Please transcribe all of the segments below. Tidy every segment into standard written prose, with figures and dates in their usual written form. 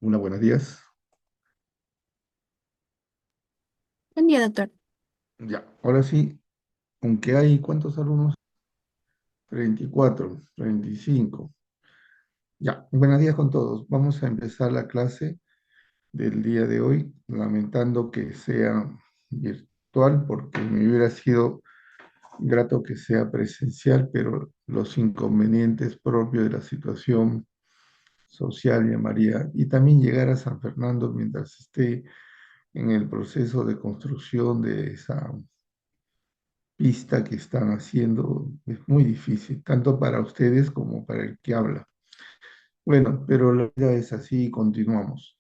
Hola, buenos días. Buen día, doctor. Ya, ahora sí, aunque hay, ¿cuántos alumnos? 34, 35. Ya, buenos días con todos. Vamos a empezar la clase del día de hoy, lamentando que sea virtual, porque me hubiera sido grato que sea presencial, pero los inconvenientes propios de la situación social llamaría, y también llegar a San Fernando mientras esté en el proceso de construcción de esa pista que están haciendo es muy difícil, tanto para ustedes como para el que habla. Bueno, pero la vida es así y continuamos.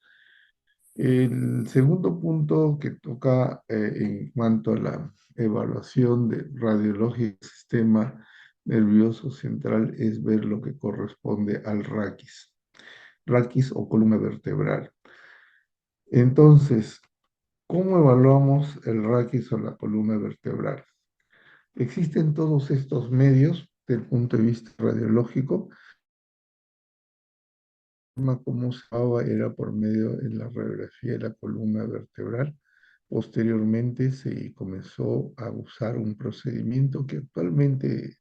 El segundo punto que toca en cuanto a la evaluación de radiología del sistema nervioso central es ver lo que corresponde al raquis, raquis o columna vertebral. Entonces, ¿cómo evaluamos el raquis o la columna vertebral? Existen todos estos medios desde el punto de vista radiológico. La forma como se daba era por medio de la radiografía de la columna vertebral. Posteriormente se comenzó a usar un procedimiento que actualmente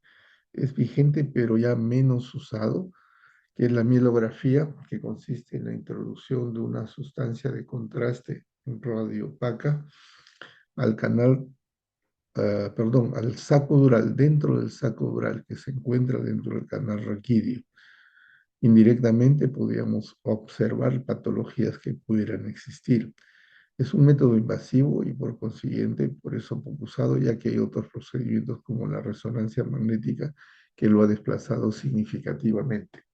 es vigente, pero ya menos usado, que es la mielografía, que consiste en la introducción de una sustancia de contraste radiopaca al canal, perdón, al saco dural, dentro del saco dural que se encuentra dentro del canal raquídeo. Indirectamente podíamos observar patologías que pudieran existir. Es un método invasivo y por consiguiente por eso poco usado, ya que hay otros procedimientos como la resonancia magnética que lo ha desplazado significativamente.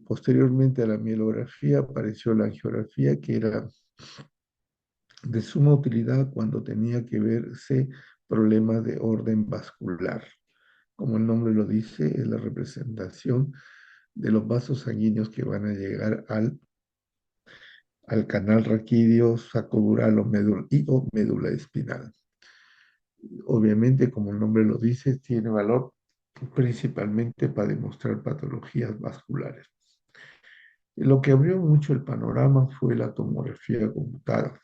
Posteriormente a la mielografía apareció la angiografía, que era de suma utilidad cuando tenía que verse problemas de orden vascular. Como el nombre lo dice, es la representación de los vasos sanguíneos que van a llegar al canal raquídeo, saco dural o médula espinal. Obviamente, como el nombre lo dice, tiene valor principalmente para demostrar patologías vasculares. Lo que abrió mucho el panorama fue la tomografía computada.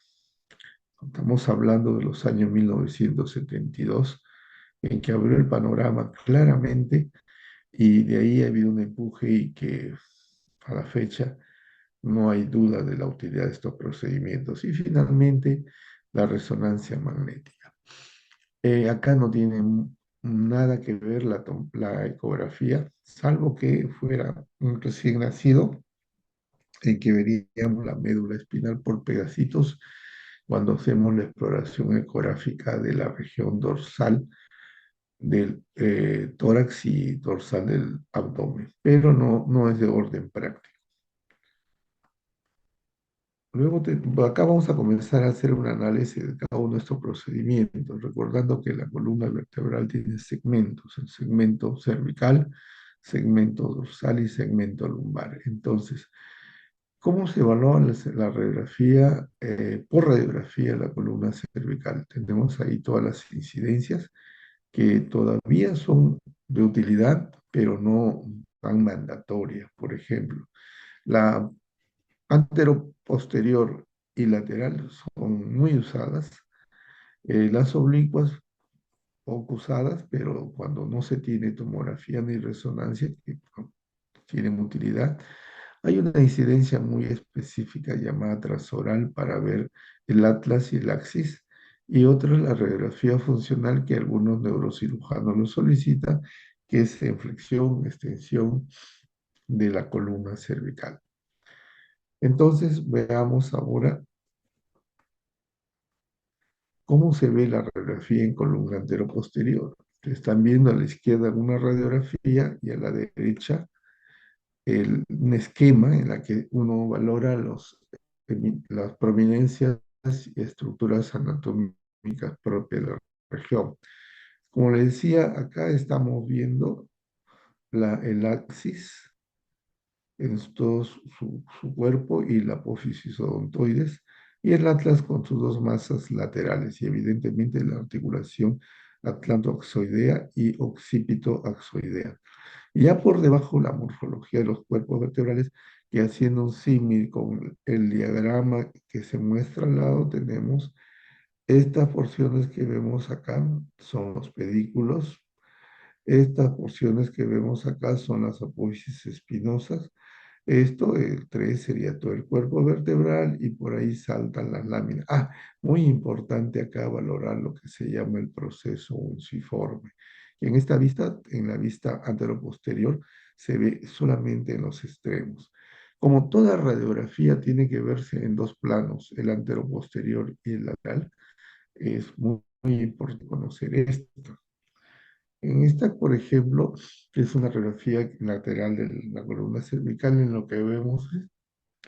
Estamos hablando de los años 1972, en que abrió el panorama claramente y de ahí ha habido un empuje y que a la fecha no hay duda de la utilidad de estos procedimientos. Y finalmente, la resonancia magnética. Acá no tiene nada que ver la ecografía, salvo que fuera un recién nacido, en que veríamos la médula espinal por pedacitos cuando hacemos la exploración ecográfica de la región dorsal del tórax y dorsal del abdomen, pero no es de orden práctico. Luego, acá vamos a comenzar a hacer un análisis de cada uno de estos procedimientos, recordando que la columna vertebral tiene segmentos, el segmento cervical, segmento dorsal y segmento lumbar. Entonces, ¿cómo se evalúa la radiografía? Por radiografía de la columna cervical. Tenemos ahí todas las incidencias que todavía son de utilidad, pero no tan mandatorias. Por ejemplo, la antero-posterior y lateral son muy usadas. Las oblicuas poco usadas, pero cuando no se tiene tomografía ni resonancia, que no tienen utilidad. Hay una incidencia muy específica llamada trasoral para ver el atlas y el axis, y otra es la radiografía funcional que algunos neurocirujanos lo solicitan, que es en flexión, extensión de la columna cervical. Entonces, veamos ahora cómo se ve la radiografía en columna antero-posterior. Están viendo a la izquierda una radiografía y a la derecha un esquema en la que uno valora las prominencias y estructuras anatómicas propias de la región. Como le decía, acá estamos viendo el axis en todo su cuerpo y la apófisis odontoides, y el atlas con sus dos masas laterales, y evidentemente la articulación atlantoaxoidea y occipito-axoidea. Ya por debajo la morfología de los cuerpos vertebrales que haciendo un símil con el diagrama que se muestra al lado, tenemos estas porciones que vemos acá, son los pedículos. Estas porciones que vemos acá son las apófisis espinosas. Esto, el 3 sería todo el cuerpo vertebral y por ahí saltan las láminas. Ah, muy importante acá valorar lo que se llama el proceso unciforme. En esta vista, en la vista anteroposterior, se ve solamente en los extremos. Como toda radiografía tiene que verse en dos planos, el anteroposterior y el lateral, es muy importante conocer esto. En esta, por ejemplo, que es una radiografía lateral de la columna cervical, en lo que vemos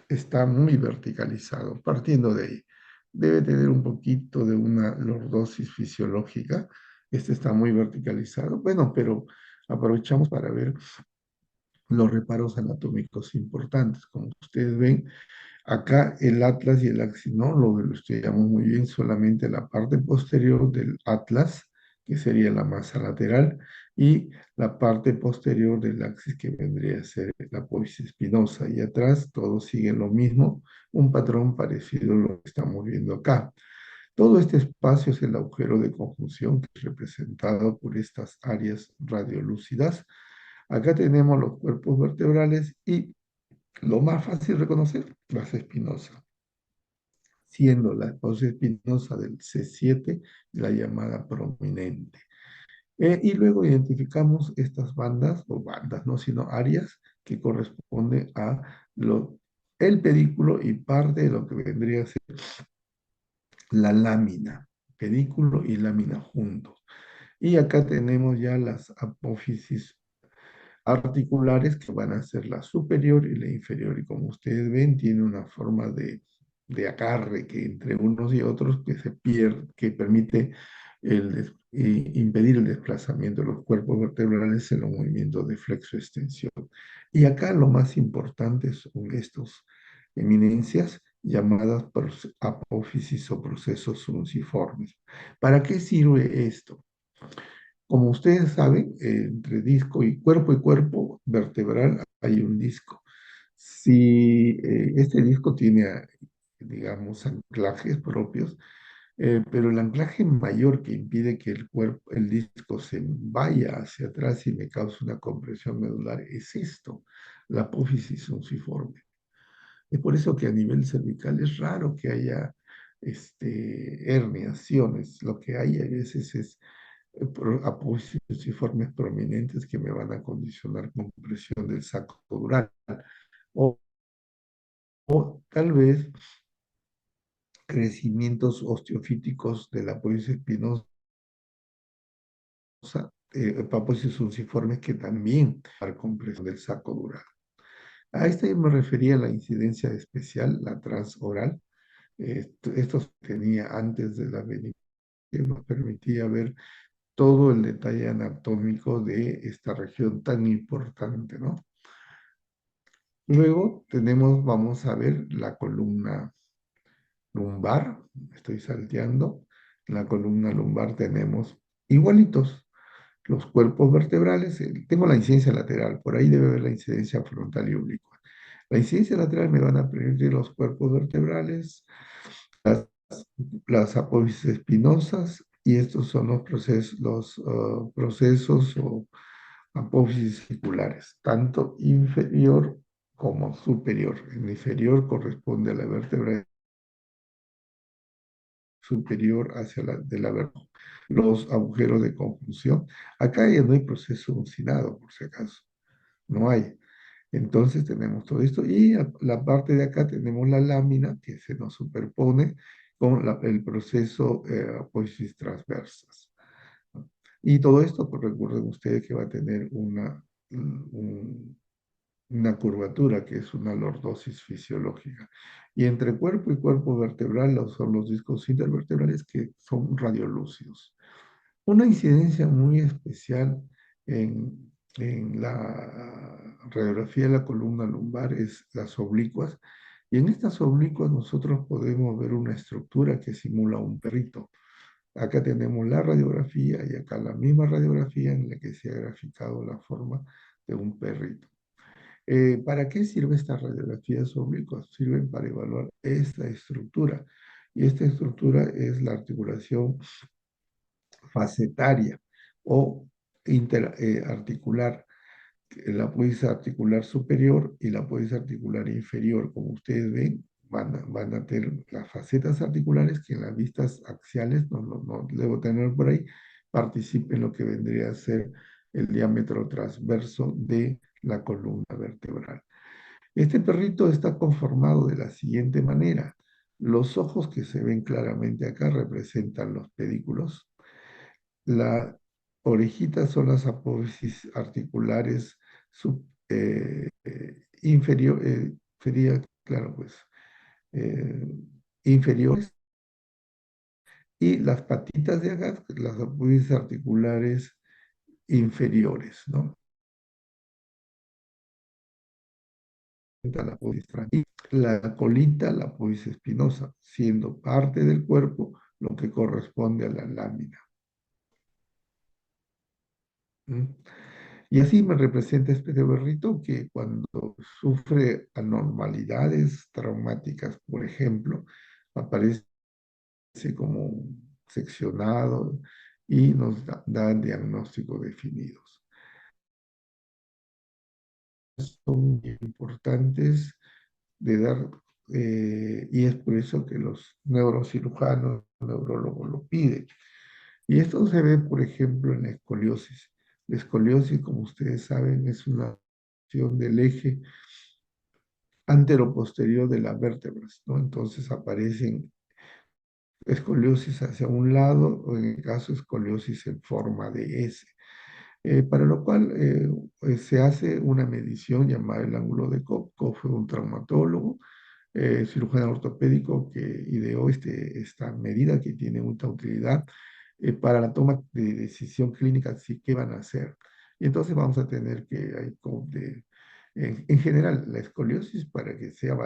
está muy verticalizado, partiendo de ahí. Debe tener un poquito de una lordosis fisiológica. Este está muy verticalizado. Bueno, pero aprovechamos para ver los reparos anatómicos importantes. Como ustedes ven, acá el atlas y el axis no lo estudiamos muy bien, solamente la parte posterior del atlas, que sería la masa lateral, y la parte posterior del axis, que vendría a ser la apófisis espinosa. Y atrás todo sigue lo mismo, un patrón parecido a lo que estamos viendo acá. Todo este espacio es el agujero de conjunción, que es representado por estas áreas radiolúcidas. Acá tenemos los cuerpos vertebrales y lo más fácil de reconocer, las espinosas, siendo la fosa espinosa del C7 la llamada prominente. Y luego identificamos estas bandas, o bandas, no, sino áreas que corresponden a el pedículo y parte de lo que vendría a ser la lámina, pedículo y lámina juntos. Y acá tenemos ya las apófisis articulares, que van a ser la superior y la inferior. Y como ustedes ven, tiene una forma de agarre que entre unos y otros que se pierde, que permite impedir el desplazamiento de los cuerpos vertebrales en los movimientos de flexo-extensión. Y acá lo más importante son estas eminencias llamadas apófisis o procesos unciformes. ¿Para qué sirve esto? Como ustedes saben, entre disco y cuerpo vertebral hay un disco. Si este disco tiene, digamos, anclajes propios, pero el anclaje mayor que impide que el disco se vaya hacia atrás y me cause una compresión medular es esto, la apófisis unciforme. Es por eso que a nivel cervical es raro que haya herniaciones. Lo que hay a veces es apófisis prominentes que me van a condicionar con presión del saco dural. O, o tal vez crecimientos osteofíticos de la apófisis espinosa, apófisis unciformes que también para compresión del saco dural. A esta yo me refería a la incidencia especial, la transoral. Esto se tenía antes de la venificación, que nos permitía ver todo el detalle anatómico de esta región tan importante, ¿no? Luego vamos a ver la columna lumbar, estoy salteando. En la columna lumbar tenemos igualitos los cuerpos vertebrales. Tengo la incidencia lateral, por ahí debe haber la incidencia frontal y oblicua. La incidencia lateral me van a permitir los cuerpos vertebrales, las, las apófisis espinosas, y estos son los procesos o apófisis circulares, tanto inferior como superior. El inferior corresponde a la vértebra superior hacia la de la vértebra. Los agujeros de conjunción. Acá ya no hay proceso uncinado, por si acaso. No hay. Entonces tenemos todo esto y a la parte de acá tenemos la lámina que se nos superpone con el proceso apófisis transversas. Y todo esto, pues recuerden ustedes que va a tener una curvatura que es una lordosis fisiológica. Y entre cuerpo y cuerpo vertebral son los discos intervertebrales que son radiolúcidos. Una incidencia muy especial en la radiografía de la columna lumbar es las oblicuas. Y en estas oblicuas nosotros podemos ver una estructura que simula un perrito. Acá tenemos la radiografía y acá la misma radiografía en la que se ha graficado la forma de un perrito. ¿Para qué sirve estas radiografías oblicuas? Sirven para evaluar esta estructura. Y esta estructura es la articulación facetaria o interarticular, la póliza articular superior y la póliza articular inferior. Como ustedes ven, van a tener las facetas articulares que en las vistas axiales, no debo tener por ahí, participen en lo que vendría a ser el diámetro transverso de la columna vertebral. Este perrito está conformado de la siguiente manera. Los ojos que se ven claramente acá representan los pedículos. La orejita son las apófisis articulares inferior, claro, pues, eh, inferiores, y las patitas de acá, las apófisis articulares inferiores, ¿no? La apófisis y la colita, la apófisis espinosa, siendo parte del cuerpo lo que corresponde a la lámina. ¿Mm? Y así me representa este perrito que cuando sufre anormalidades traumáticas, por ejemplo, aparece como seccionado y nos da diagnósticos definidos. Son importantes de dar, y es por eso que los neurocirujanos, neurólogos lo piden. Y esto se ve, por ejemplo, en la escoliosis. La escoliosis, como ustedes saben, es una acción del eje anteroposterior de las vértebras, ¿no? Entonces aparecen escoliosis hacia un lado o en el caso escoliosis en forma de S. Para lo cual pues se hace una medición llamada el ángulo de Cobb. Cobb fue un traumatólogo, cirujano ortopédico que ideó esta medida que tiene mucha utilidad para la toma de decisión clínica, si qué van a hacer. Y entonces vamos a tener que, en general, la escoliosis para que sea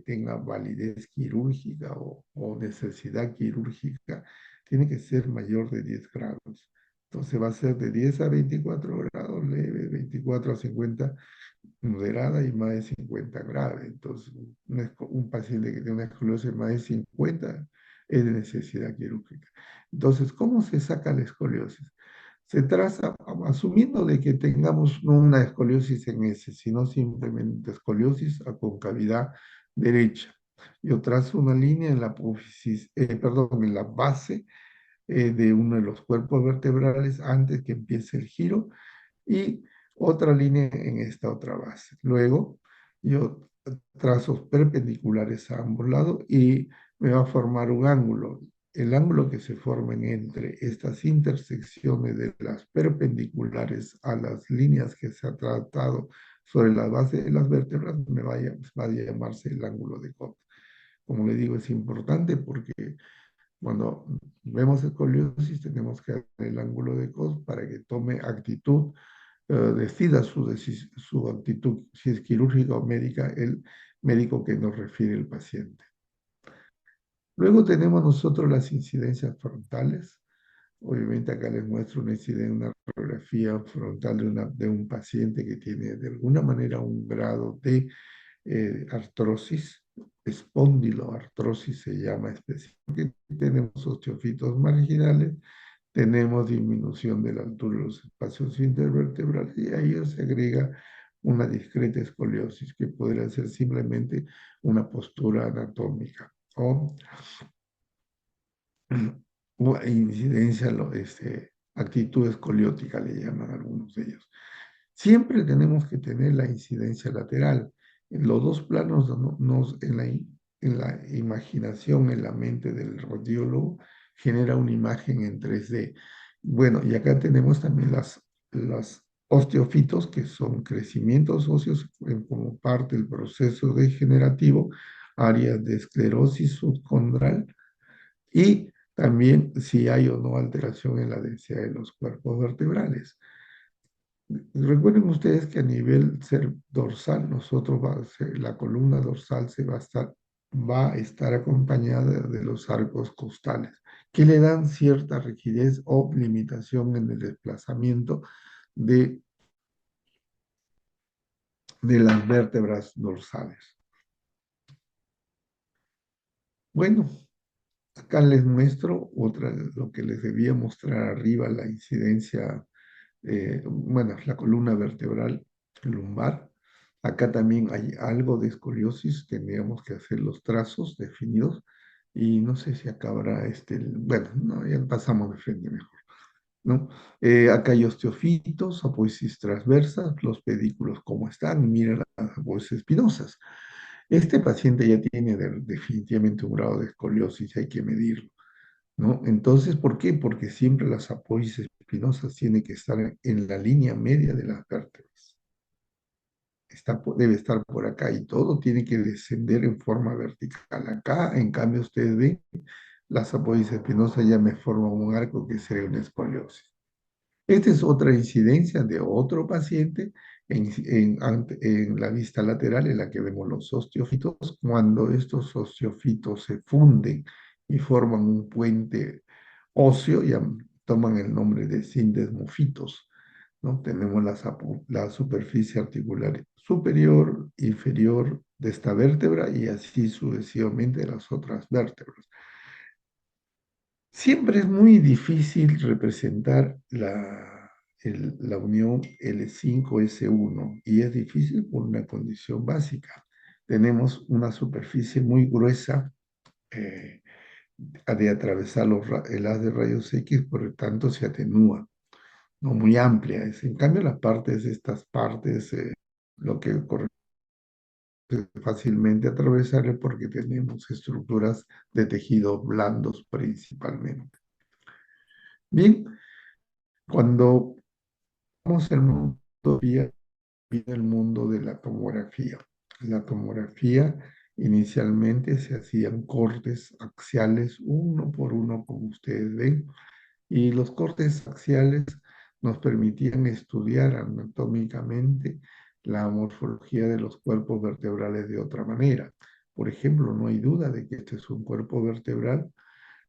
tenga validez quirúrgica o necesidad quirúrgica, tiene que ser mayor de 10 grados. Entonces va a ser de 10 a 24 grados leve, 24 a 50 moderada y más de 50 grave. Entonces, un paciente que tiene una escoliosis más de 50 es de necesidad quirúrgica. Entonces, ¿cómo se saca la escoliosis? Se traza, asumiendo de que tengamos no una escoliosis en S, sino simplemente escoliosis a concavidad derecha. Yo trazo una línea en la apófisis, perdón, en la base de uno de los cuerpos vertebrales antes que empiece el giro y otra línea en esta otra base. Luego yo trazos perpendiculares a ambos lados y me va a formar un ángulo. El ángulo que se formen entre estas intersecciones de las perpendiculares a las líneas que se ha tratado sobre la base de las vértebras va a llamarse el ángulo de Cobb. Como le digo, es importante porque cuando vemos escoliosis tenemos que dar el ángulo de Cobb para que tome actitud, decida su actitud, si es quirúrgica o médica, el médico que nos refiere el paciente. Luego tenemos nosotros las incidencias frontales. Obviamente acá les muestro una radiografía frontal de un paciente que tiene de alguna manera un grado de artrosis, espondiloartrosis se llama específicamente. Tenemos osteofitos marginales, tenemos disminución de la altura de los espacios intervertebrales y ahí se agrega una discreta escoliosis que podría ser simplemente una postura anatómica o incidencia, actitud escoliótica le llaman algunos de ellos. Siempre tenemos que tener la incidencia lateral. En los dos planos, en la imaginación, en la mente del radiólogo, genera una imagen en 3D. Bueno, y acá tenemos también las osteofitos, que son crecimientos óseos como parte del proceso degenerativo, áreas de esclerosis subcondral y también si hay o no alteración en la densidad de los cuerpos vertebrales. Recuerden ustedes que a nivel dorsal, la columna dorsal va a estar acompañada de los arcos costales, que le dan cierta rigidez o limitación en el desplazamiento de de las vértebras dorsales. Bueno, acá les muestro lo que les debía mostrar arriba, la incidencia, bueno, la columna vertebral lumbar. Acá también hay algo de escoliosis, tendríamos que hacer los trazos definidos y no sé si acabará bueno, no, ya pasamos de frente mejor, ¿no? Acá hay osteofitos, apófisis transversas, los pedículos cómo están, miren las apófisis espinosas. Este paciente ya tiene definitivamente un grado de escoliosis, hay que medirlo, ¿no? Entonces, ¿por qué? Porque siempre las apófisis espinosas tienen que estar en la línea media de las vértebras. Debe estar por acá y todo tiene que descender en forma vertical. Acá, en cambio, ustedes ven, las apófisis espinosas ya me forman un arco que sería una escoliosis. Esta es otra incidencia de otro paciente en la vista lateral en la que vemos los osteofitos. Cuando estos osteofitos se funden y forman un puente óseo, ya toman el nombre de sindesmofitos, ¿no? Tenemos la superficie articular superior, inferior de esta vértebra y así sucesivamente de las otras vértebras. Siempre es muy difícil representar la unión L5S1 y es difícil por una condición básica. Tenemos una superficie muy gruesa eh, de atravesar el haz de rayos X, por lo tanto se atenúa, no muy amplia. En cambio, estas partes, lo que corresponde fácilmente atravesarle porque tenemos estructuras de tejido blandos principalmente. Bien, cuando vamos al mundo, viene el mundo de la tomografía. La tomografía inicialmente se hacían cortes axiales uno por uno, como ustedes ven, y los cortes axiales nos permitían estudiar anatómicamente la morfología de los cuerpos vertebrales de otra manera. Por ejemplo, no hay duda de que este es un cuerpo vertebral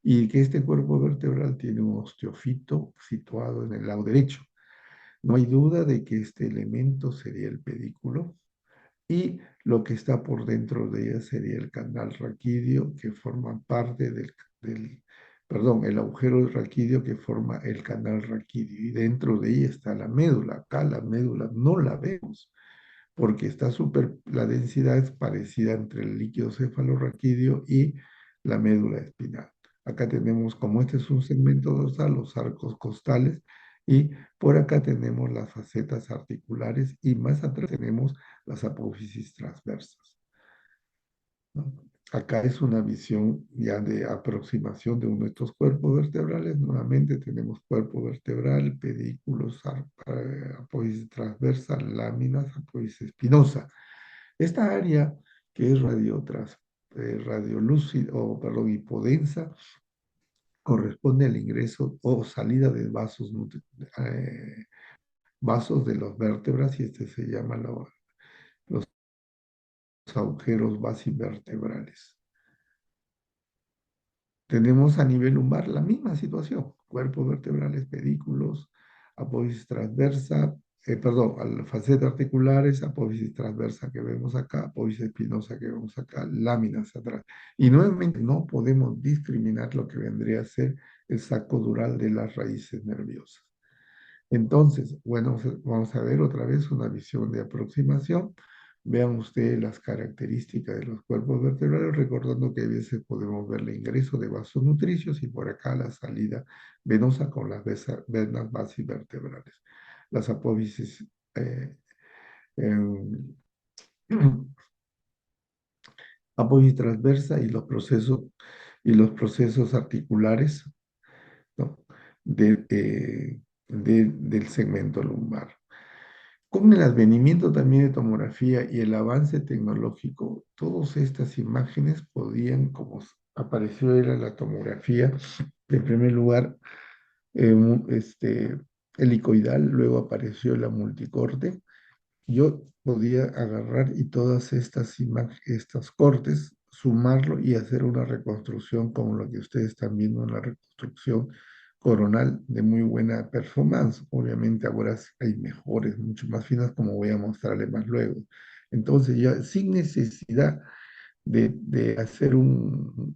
y que este cuerpo vertebral tiene un osteofito situado en el lado derecho. No hay duda de que este elemento sería el pedículo y lo que está por dentro de ella sería el canal raquídeo que forma parte perdón, el agujero raquídeo que forma el canal raquídeo y dentro de ella está la médula. Acá la médula no la vemos porque la densidad es parecida entre el líquido cefalorraquídeo y la médula espinal. Acá tenemos, como este es un segmento dorsal, los arcos costales y por acá tenemos las facetas articulares y más atrás tenemos las apófisis transversas, ¿no? Acá es una visión ya de aproximación de uno de estos cuerpos vertebrales. Nuevamente tenemos cuerpo vertebral, pedículos, apófisis transversa, láminas, apófisis espinosa. Esta área que es radiolúcida, o perdón, hipodensa, corresponde al ingreso o salida de vasos de las vértebras y este se llama los agujeros basivertebrales. Tenemos a nivel lumbar la misma situación, cuerpos vertebrales, pedículos, apófisis transversa, perdón, a las facetas articulares, apófisis transversa que vemos acá, apófisis espinosa que vemos acá, láminas atrás. Y nuevamente no podemos discriminar lo que vendría a ser el saco dural de las raíces nerviosas. Entonces, bueno, vamos a ver otra vez una visión de aproximación. Vean ustedes las características de los cuerpos vertebrales, recordando que a veces podemos ver el ingreso de vasos nutricios y por acá la salida venosa con las venas basivertebrales. Las apófisis em, apófisis transversa y los procesos articulares, ¿no? Del segmento lumbar. Con el advenimiento también de tomografía y el avance tecnológico, todas estas imágenes podían, como apareció era la tomografía, en primer lugar, helicoidal, luego apareció la multicorte. Yo podía agarrar y todas estos cortes, sumarlo y hacer una reconstrucción como lo que ustedes están viendo en la reconstrucción coronal de muy buena performance. Obviamente ahora hay mejores, mucho más finas, como voy a mostrarles más luego. Entonces ya sin necesidad de hacer un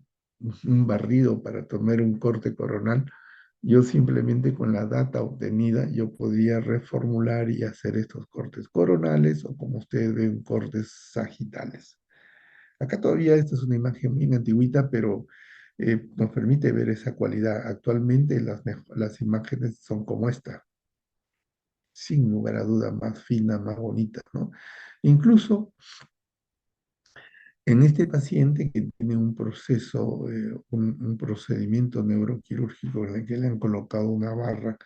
barrido para tomar un corte coronal, yo simplemente con la data obtenida, yo podía reformular y hacer estos cortes coronales o como ustedes ven, cortes sagitales. Acá todavía esta es una imagen bien antigüita, pero nos permite ver esa cualidad. Actualmente las imágenes son como esta, sin lugar a duda, más fina, más bonita, ¿no? Incluso en este paciente que tiene un proceso, un procedimiento neuroquirúrgico en el que le han colocado una barra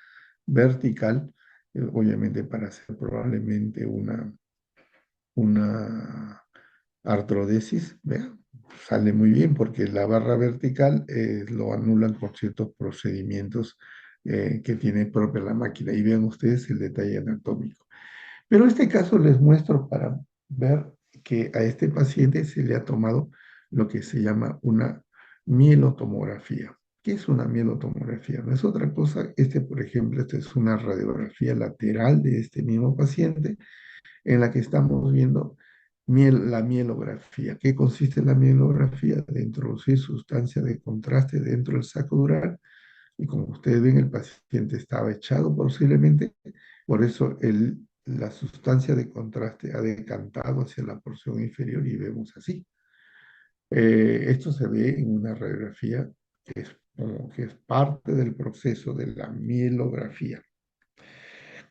vertical, obviamente para hacer probablemente una artrodesis, ¿vea? Sale muy bien porque la barra vertical lo anulan con ciertos procedimientos que tiene propia la máquina. Y vean ustedes el detalle anatómico. Pero este caso les muestro para ver que a este paciente se le ha tomado lo que se llama una mielotomografía. ¿Qué es una mielotomografía? No es otra cosa. Por ejemplo, esta es una radiografía lateral de este mismo paciente en la que estamos viendo la mielografía. ¿Qué consiste la mielografía? De introducir sustancia de contraste dentro del saco dural y como ustedes ven, el paciente estaba echado posiblemente, por eso la sustancia de contraste ha decantado hacia la porción inferior y vemos así. Esto se ve en una radiografía que es, como que es parte del proceso de la mielografía.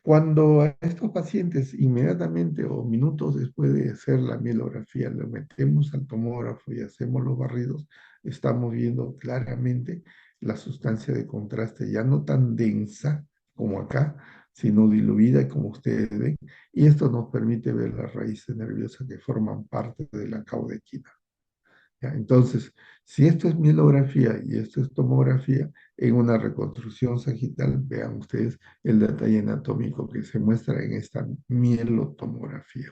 Cuando a estos pacientes inmediatamente o minutos después de hacer la mielografía lo metemos al tomógrafo y hacemos los barridos, estamos viendo claramente la sustancia de contraste ya no tan densa como acá, sino diluida como ustedes ven, y esto nos permite ver las raíces nerviosas que forman parte de la caudequina. ¿Ya? Entonces, si esto es mielografía y esto es tomografía, en una reconstrucción sagital, vean ustedes el detalle anatómico que se muestra en esta mielotomografía.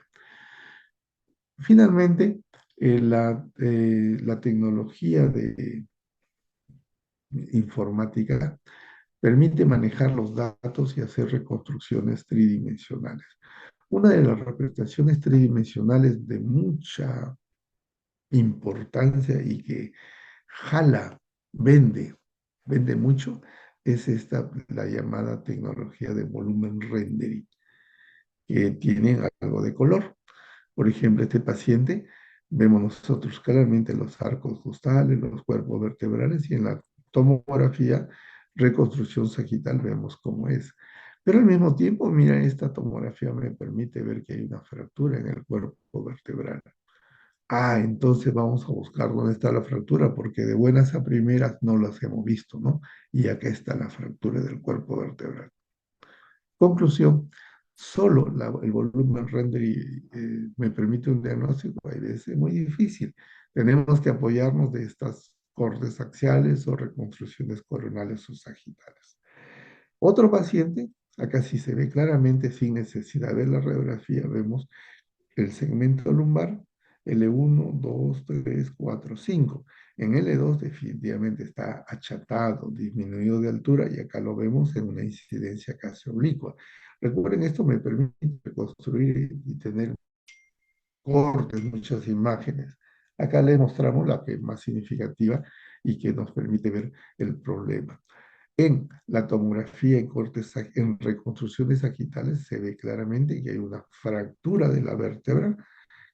Finalmente, la tecnología de informática permite manejar los datos y hacer reconstrucciones tridimensionales. Una de las representaciones tridimensionales de mucha importancia y que jala, vende, vende mucho, es esta, la llamada tecnología de volumen rendering, que tiene algo de color. Por ejemplo, este paciente, vemos nosotros claramente los arcos costales, los cuerpos vertebrales y en la tomografía, reconstrucción sagital, vemos cómo es. Pero al mismo tiempo, mira, esta tomografía me permite ver que hay una fractura en el cuerpo vertebral. Ah, entonces vamos a buscar dónde está la fractura, porque de buenas a primeras no las hemos visto, ¿no? Y acá está la fractura del cuerpo vertebral. Conclusión, solo el volumen render me permite un diagnóstico, a veces es muy difícil. Tenemos que apoyarnos de estas cortes axiales o reconstrucciones coronales o sagitales. Otro paciente, acá sí se ve claramente sin necesidad de ver la radiografía, vemos el segmento lumbar, L1, 2, 3, 4, 5. En L2 definitivamente está achatado, disminuido de altura y acá lo vemos en una incidencia casi oblicua. Recuerden, esto me permite construir y tener cortes, muchas imágenes. Acá les mostramos la que es más significativa y que nos permite ver el problema. En la tomografía en cortes, en reconstrucciones sagitales se ve claramente que hay una fractura de la vértebra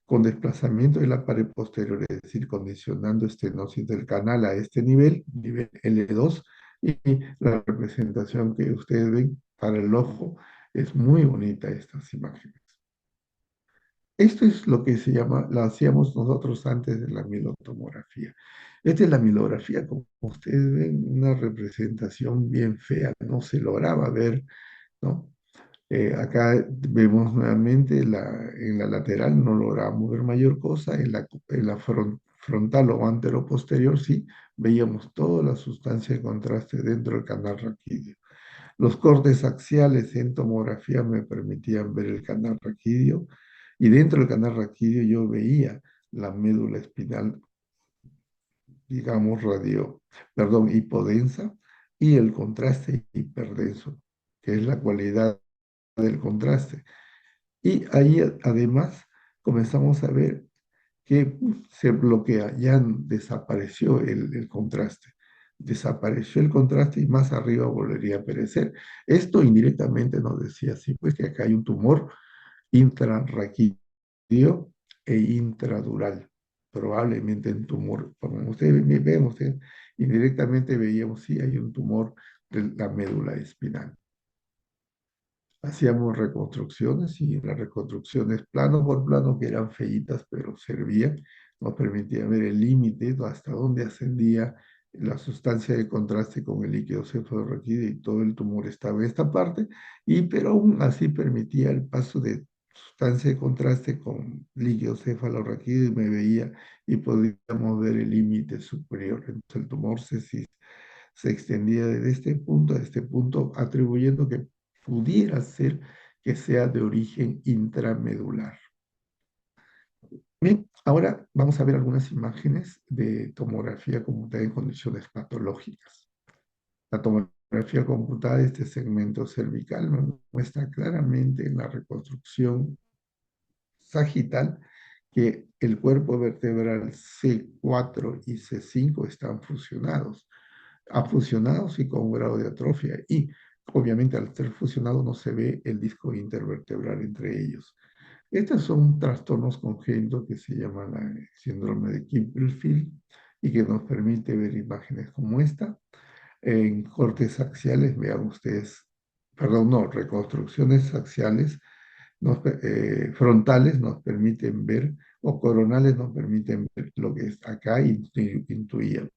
con desplazamiento de la pared posterior, es decir, condicionando estenosis del canal a este nivel, nivel L2, y la representación que ustedes ven para el ojo es muy bonita estas imágenes. Esto es lo que se llama, la hacíamos nosotros antes de la mielotomografía. Esta es la mielografía, como ustedes ven, una representación bien fea, no se lograba ver, ¿no? Acá vemos nuevamente en la lateral no logramos ver mayor cosa, en la frontal o antero-posterior sí veíamos toda la sustancia de contraste dentro del canal raquídeo. Los cortes axiales en tomografía me permitían ver el canal raquídeo y dentro del canal raquídeo yo veía la médula espinal, digamos, hipodensa y el contraste hiperdenso, que es la cualidad del contraste. Y ahí además comenzamos a ver que se bloquea, ya desapareció el contraste. Desapareció el contraste y más arriba volvería a aparecer. Esto indirectamente nos decía así, pues que acá hay un tumor intrarraquídeo e intradural. Probablemente un tumor, como ustedes ven, ustedes indirectamente veíamos, sí, hay un tumor de la médula espinal. Hacíamos reconstrucciones y las reconstrucciones plano por plano, que eran feitas, pero servían, nos permitían ver el límite hasta dónde ascendía la sustancia de contraste con el líquido cefalorraquídeo y todo el tumor estaba en esta parte, pero aún así permitía el paso de sustancia de contraste con líquido cefalorraquídeo y me veía y podíamos ver el límite superior. Entonces el tumor se extendía desde este punto a este punto, atribuyendo que pudiera ser que sea de origen intramedular. Bien, ahora vamos a ver algunas imágenes de tomografía computada en condiciones patológicas. La tomografía computada de este segmento cervical me muestra claramente en la reconstrucción sagital que el cuerpo vertebral C4 y C5 están fusionados, afusionados y con un grado de atrofia. Y obviamente al ser fusionado no se ve el disco intervertebral entre ellos. Estos son trastornos congénitos que se llaman síndrome de Klippel-Feil y que nos permite ver imágenes como esta. En cortes axiales, vean ustedes, perdón, no, reconstrucciones axiales frontales nos permiten ver, o coronales nos permiten ver lo que es acá intuíamos.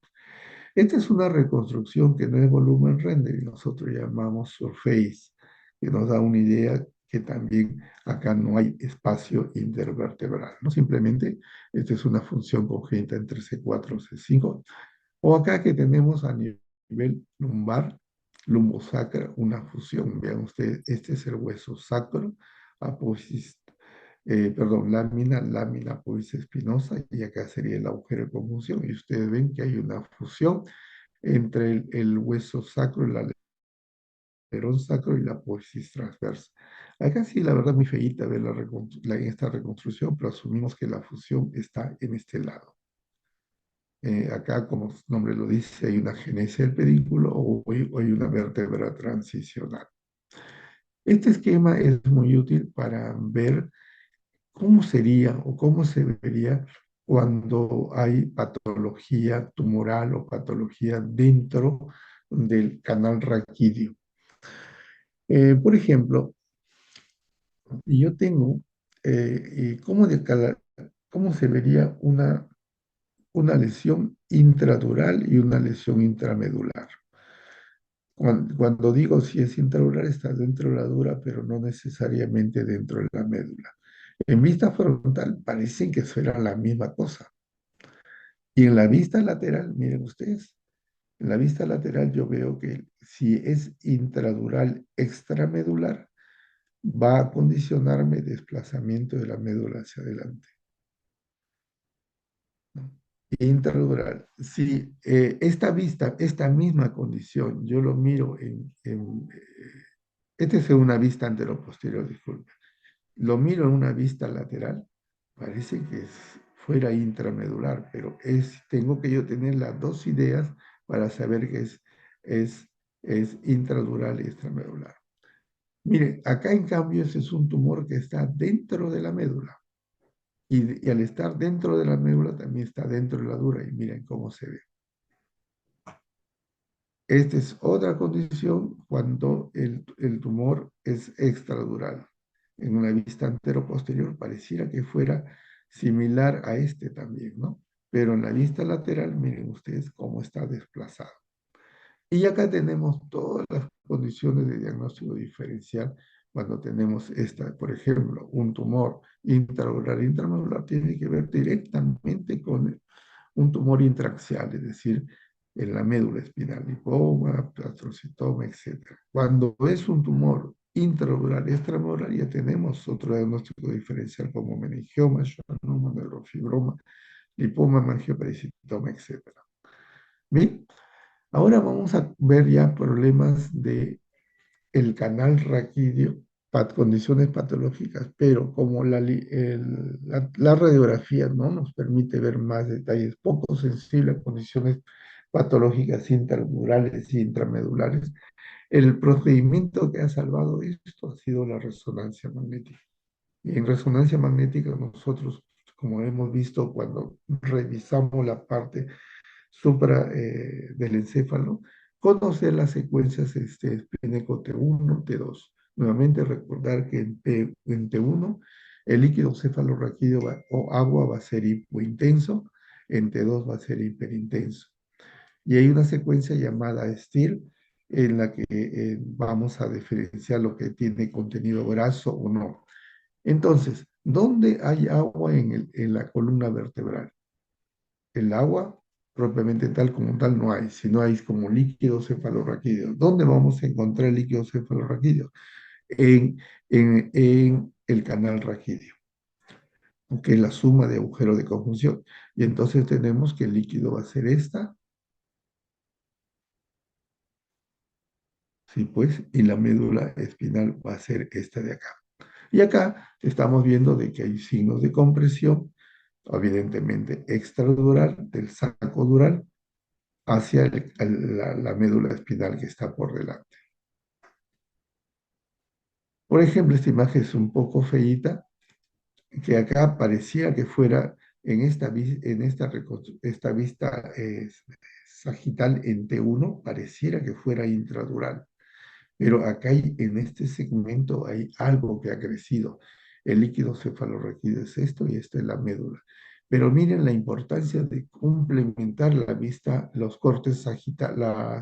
Esta es una reconstrucción que no es volumen render y nosotros llamamos surface, que nos da una idea que también acá no hay espacio intervertebral, ¿no? Simplemente esta es una función congénita entre C4 y C5. O acá que tenemos a nivel lumbar, lumbosacra, una fusión. Vean ustedes, este es el hueso sacro, apófisis, perdón, lámina apófisis espinosa, y acá sería el agujero de conjunción. Y ustedes ven que hay una fusión entre el hueso sacro, el alerón sacro y la apófisis transversa. Acá sí, la verdad, muy feíta ver esta reconstrucción, pero asumimos que la fusión está en este lado. Acá, como su nombre lo dice, hay una genesia del pedículo o hay una vértebra transicional. Este esquema es muy útil para ver cómo sería o cómo se vería cuando hay patología tumoral o patología dentro del canal raquídeo. Por ejemplo, yo tengo cómo se vería una lesión intradural y una lesión intramedular. Cuando digo si es intraocular, está dentro de la dura, pero no necesariamente dentro de la médula. En vista frontal parecen que fueran la misma cosa. Y en la vista lateral, miren ustedes, en la vista lateral yo veo que si es intradural extramedular, va a condicionarme desplazamiento de la médula hacia adelante, ¿no? Intradural. Si esta vista, esta misma condición, yo lo miro esta es una vista anteroposterior, disculpe. Lo miro en una vista lateral, parece que fuera intramedular, pero tengo que yo tener las dos ideas para saber que es, es intradural y extramedular. Mire, acá en cambio ese es un tumor que está dentro de la médula. Y al estar dentro de la médula también está dentro de la dura. Y miren cómo se ve. Esta es otra condición cuando el tumor es extradural. En una vista anteroposterior pareciera que fuera similar a este también, ¿no? Pero en la vista lateral, miren ustedes cómo está desplazado. Y acá tenemos todas las condiciones de diagnóstico diferencial cuando tenemos esta, por ejemplo, un tumor intraocular, intramedular, tiene que ver directamente con un tumor intraaxial, es decir, en la médula espinal, lipoma, astrocitoma, etc. Cuando es un tumor intraocular, extramedular, ya tenemos otro diagnóstico diferencial como meningioma, schwannoma, neurofibroma, lipoma, mangioperisitoma, etc. Bien, ahora vamos a ver ya problemas de el canal raquídeo condiciones patológicas, pero como la radiografía no nos permite ver más detalles, poco sensible a condiciones patológicas intradurales y intramedulares, el procedimiento que ha salvado esto ha sido la resonancia magnética. Y en resonancia magnética nosotros, como hemos visto cuando revisamos la parte supra del encéfalo, conocer las secuencias espinecos T1, T2. Nuevamente recordar que en T1 el líquido cefalorraquídeo o agua va a ser hipointenso, en T2 va a ser hiperintenso. Y hay una secuencia llamada STIR en la que vamos a diferenciar lo que tiene contenido graso o no. Entonces, ¿dónde hay agua en la columna vertebral? El agua, propiamente tal como tal, no hay, sino hay como líquido cefalorraquídeo. ¿Dónde vamos a encontrar el líquido cefalorraquídeo? En el canal raquídeo, que es la suma de agujero de conjunción. Y entonces tenemos que el líquido va a ser esta, sí, pues, y la médula espinal va a ser esta de acá. Y acá estamos viendo de que hay signos de compresión, evidentemente extradural, del saco dural, hacia la médula espinal que está por delante. Por ejemplo, esta imagen es un poco feíta, que acá parecía que fuera esta vista sagital en T1, pareciera que fuera intradural. Pero acá en este segmento hay algo que ha crecido. El líquido cefalorraquídeo es esto y esta es la médula. Pero miren la importancia de complementar la vista, los cortes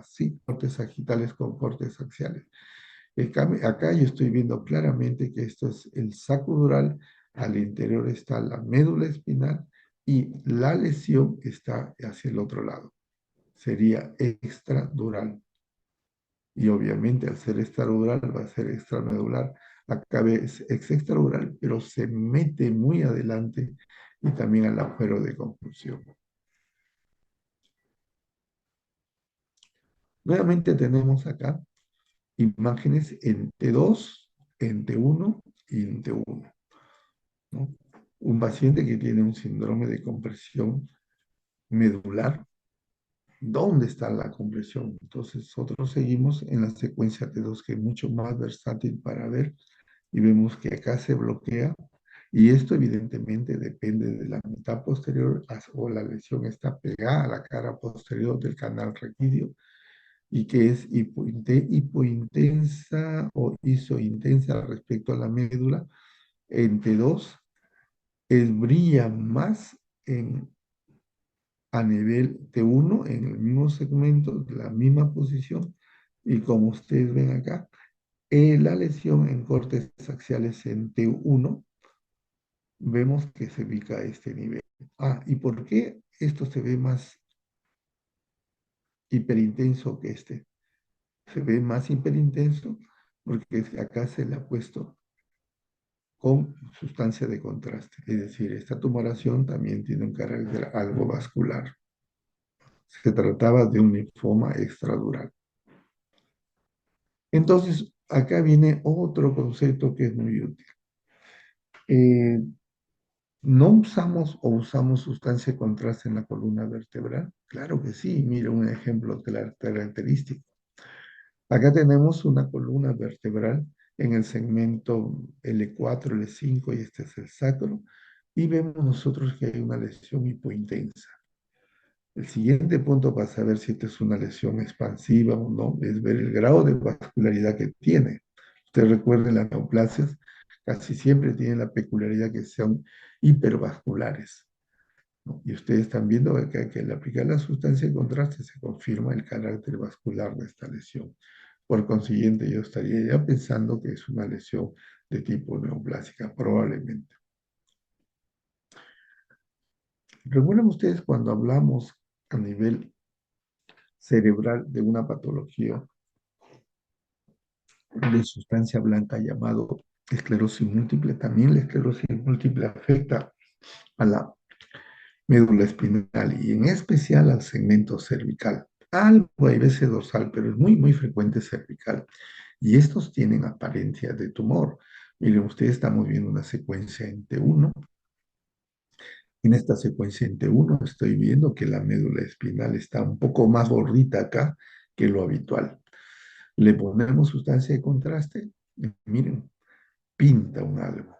sí, cortes sagitales con cortes axiales. Acá yo estoy viendo claramente que esto es el saco dural, al interior está la médula espinal y la lesión está hacia el otro lado. Sería extradural. Y obviamente al ser extradural va a ser extramedular. Acá es extradural, pero se mete muy adelante y también al agujero de conclusión. Nuevamente tenemos acá imágenes en T2, en T1 y en T1, ¿no? Un paciente que tiene un síndrome de compresión medular. ¿Dónde está la compresión? Entonces nosotros seguimos en la secuencia T2, que es mucho más versátil para ver, y vemos que acá se bloquea, y esto evidentemente depende de la mitad posterior o la lesión está pegada a la cara posterior del canal raquídeo y que es hipointensa o isointensa respecto a la médula. En T2 brilla más a nivel T1 en el mismo segmento, de la misma posición, y como ustedes ven acá, la lesión en cortes axiales en T1 vemos que se ubica a este nivel. ¿Y por qué esto se ve más hiperintenso que este? Se ve más hiperintenso porque acá se le ha puesto con sustancia de contraste. Es decir, esta tumoración también tiene un carácter algo vascular. Se trataba de un linfoma extradural. Entonces, acá viene otro concepto que es muy útil. ¿No usamos o usamos sustancia de contraste en la columna vertebral? Claro que sí. Mira un ejemplo característico. Acá tenemos una columna vertebral en el segmento L4, L5 y este es el sacro. Y vemos nosotros que hay una lesión hipointensa. El siguiente punto para saber si esta es una lesión expansiva o no es ver el grado de vascularidad que tiene. Ustedes recuerden, las neoplasias casi siempre tienen la peculiaridad que son hipervasculares, ¿no? Y ustedes están viendo que al aplicar la sustancia de contraste se confirma el carácter vascular de esta lesión. Por consiguiente, yo estaría ya pensando que es una lesión de tipo neoplásica, probablemente. ¿Recuerdan ustedes cuando hablamos a nivel cerebral de una patología de sustancia blanca llamado esclerosis múltiple? También la esclerosis múltiple afecta a la médula espinal y en especial al segmento cervical. Algo hay veces dorsal, pero es muy, muy frecuente cervical. y estos tienen apariencia de tumor. Miren, ustedes estamos viendo una secuencia en T1. En esta secuencia en T1 estoy viendo que la médula espinal está un poco más gordita acá que lo habitual. Le ponemos sustancia de contraste y miren, pinta un algo,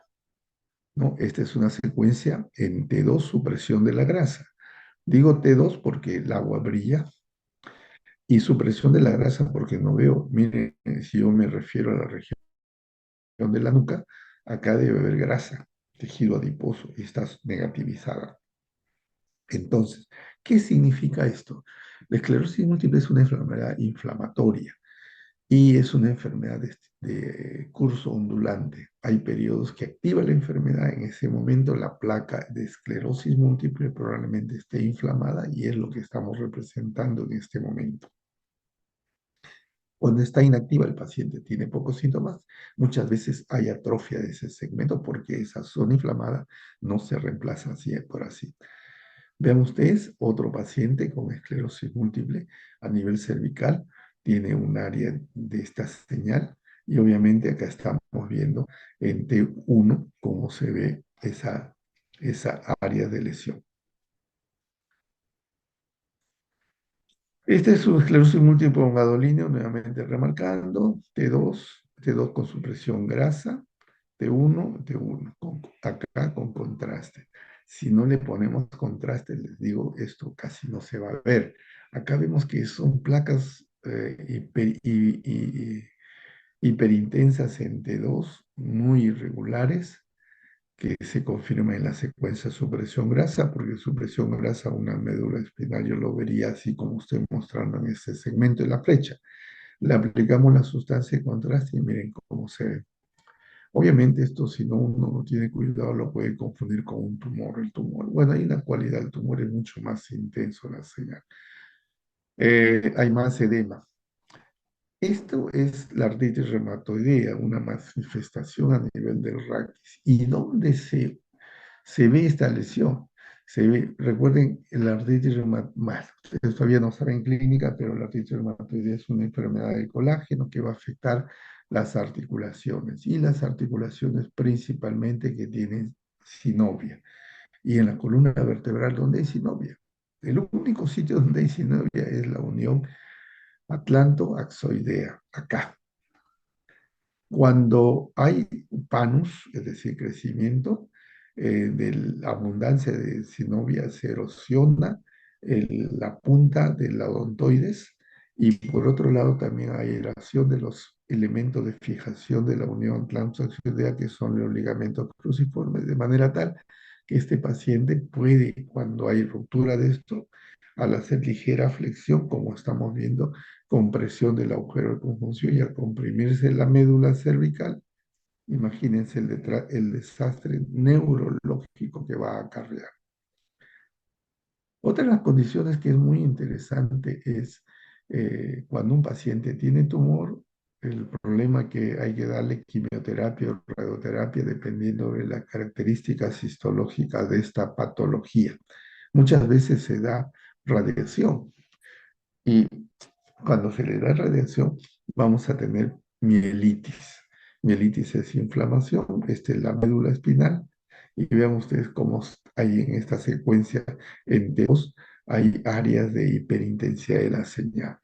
¿no? Esta es una secuencia en T2, supresión de la grasa. Digo T2 porque el agua brilla y supresión de la grasa porque no veo. Miren, si yo me refiero a la región de la nuca, acá debe haber grasa, tejido adiposo, y está negativizada. Entonces, ¿qué significa esto? La esclerosis múltiple es una enfermedad inflamatoria y es una enfermedad de curso ondulante. Hay periodos que activa la enfermedad, en ese momento la placa de esclerosis múltiple probablemente esté inflamada y es lo que estamos representando en este momento. Cuando está inactiva el paciente tiene pocos síntomas, muchas veces hay atrofia de ese segmento porque esa zona inflamada no se reemplaza así por así. Vean ustedes, otro paciente con esclerosis múltiple a nivel cervical tiene un área de esta señal y obviamente acá estamos viendo en T1 cómo se ve esa área de lesión. Este es su esclerosis múltiple prolongadolíneo, nuevamente remarcando, T2 con supresión grasa, T1, acá con contraste. Si no le ponemos contraste, les digo, esto casi no se va a ver. Acá vemos que son placas hiperintensas en T2, muy irregulares, que se confirma en la secuencia supresión grasa, porque supresión grasa, una médula espinal, yo lo vería así como estoy mostrando en este segmento de la flecha. Le aplicamos la sustancia de contraste y miren cómo se ve. Obviamente esto, si no uno no tiene cuidado, lo puede confundir con un tumor. El tumor, bueno, hay una cualidad, el tumor es mucho más intenso la señal. Hay más edema. Esto es la artritis reumatoidea, una manifestación a nivel del raquis. ¿Y dónde se ve esta lesión? Se ve, recuerden, la artritis reumatoidea, ustedes todavía no saben clínica, pero la artritis reumatoidea es una enfermedad del colágeno que va a afectar las articulaciones y las articulaciones principalmente que tienen sinovia. Y en la columna vertebral, ¿dónde hay sinovia? El único sitio donde hay sinovia es la unión atlanto-axoidea, acá. Cuando hay panus, es decir, crecimiento, de la abundancia de sinovia se erosiona la punta de la odontoides y por otro lado también hay erosión de los elementos de fijación de la unión atlanto-axoidea que son los ligamentos cruciformes, de manera tal que este paciente puede, cuando hay ruptura de esto, al hacer ligera flexión, como estamos viendo, compresión del agujero de conjunción y al comprimirse la médula cervical, imagínense el desastre neurológico que va a acarrear. Otra de las condiciones que es muy interesante es cuando un paciente tiene tumor, el problema que hay que darle quimioterapia o radioterapia dependiendo de las características histológicas de esta patología. Muchas veces se da radiación y cuando se le da radiación, vamos a tener mielitis. Mielitis es inflamación, esta es la médula espinal, y vean ustedes cómo hay en esta secuencia en T2, hay áreas de hiperintensidad de la señal.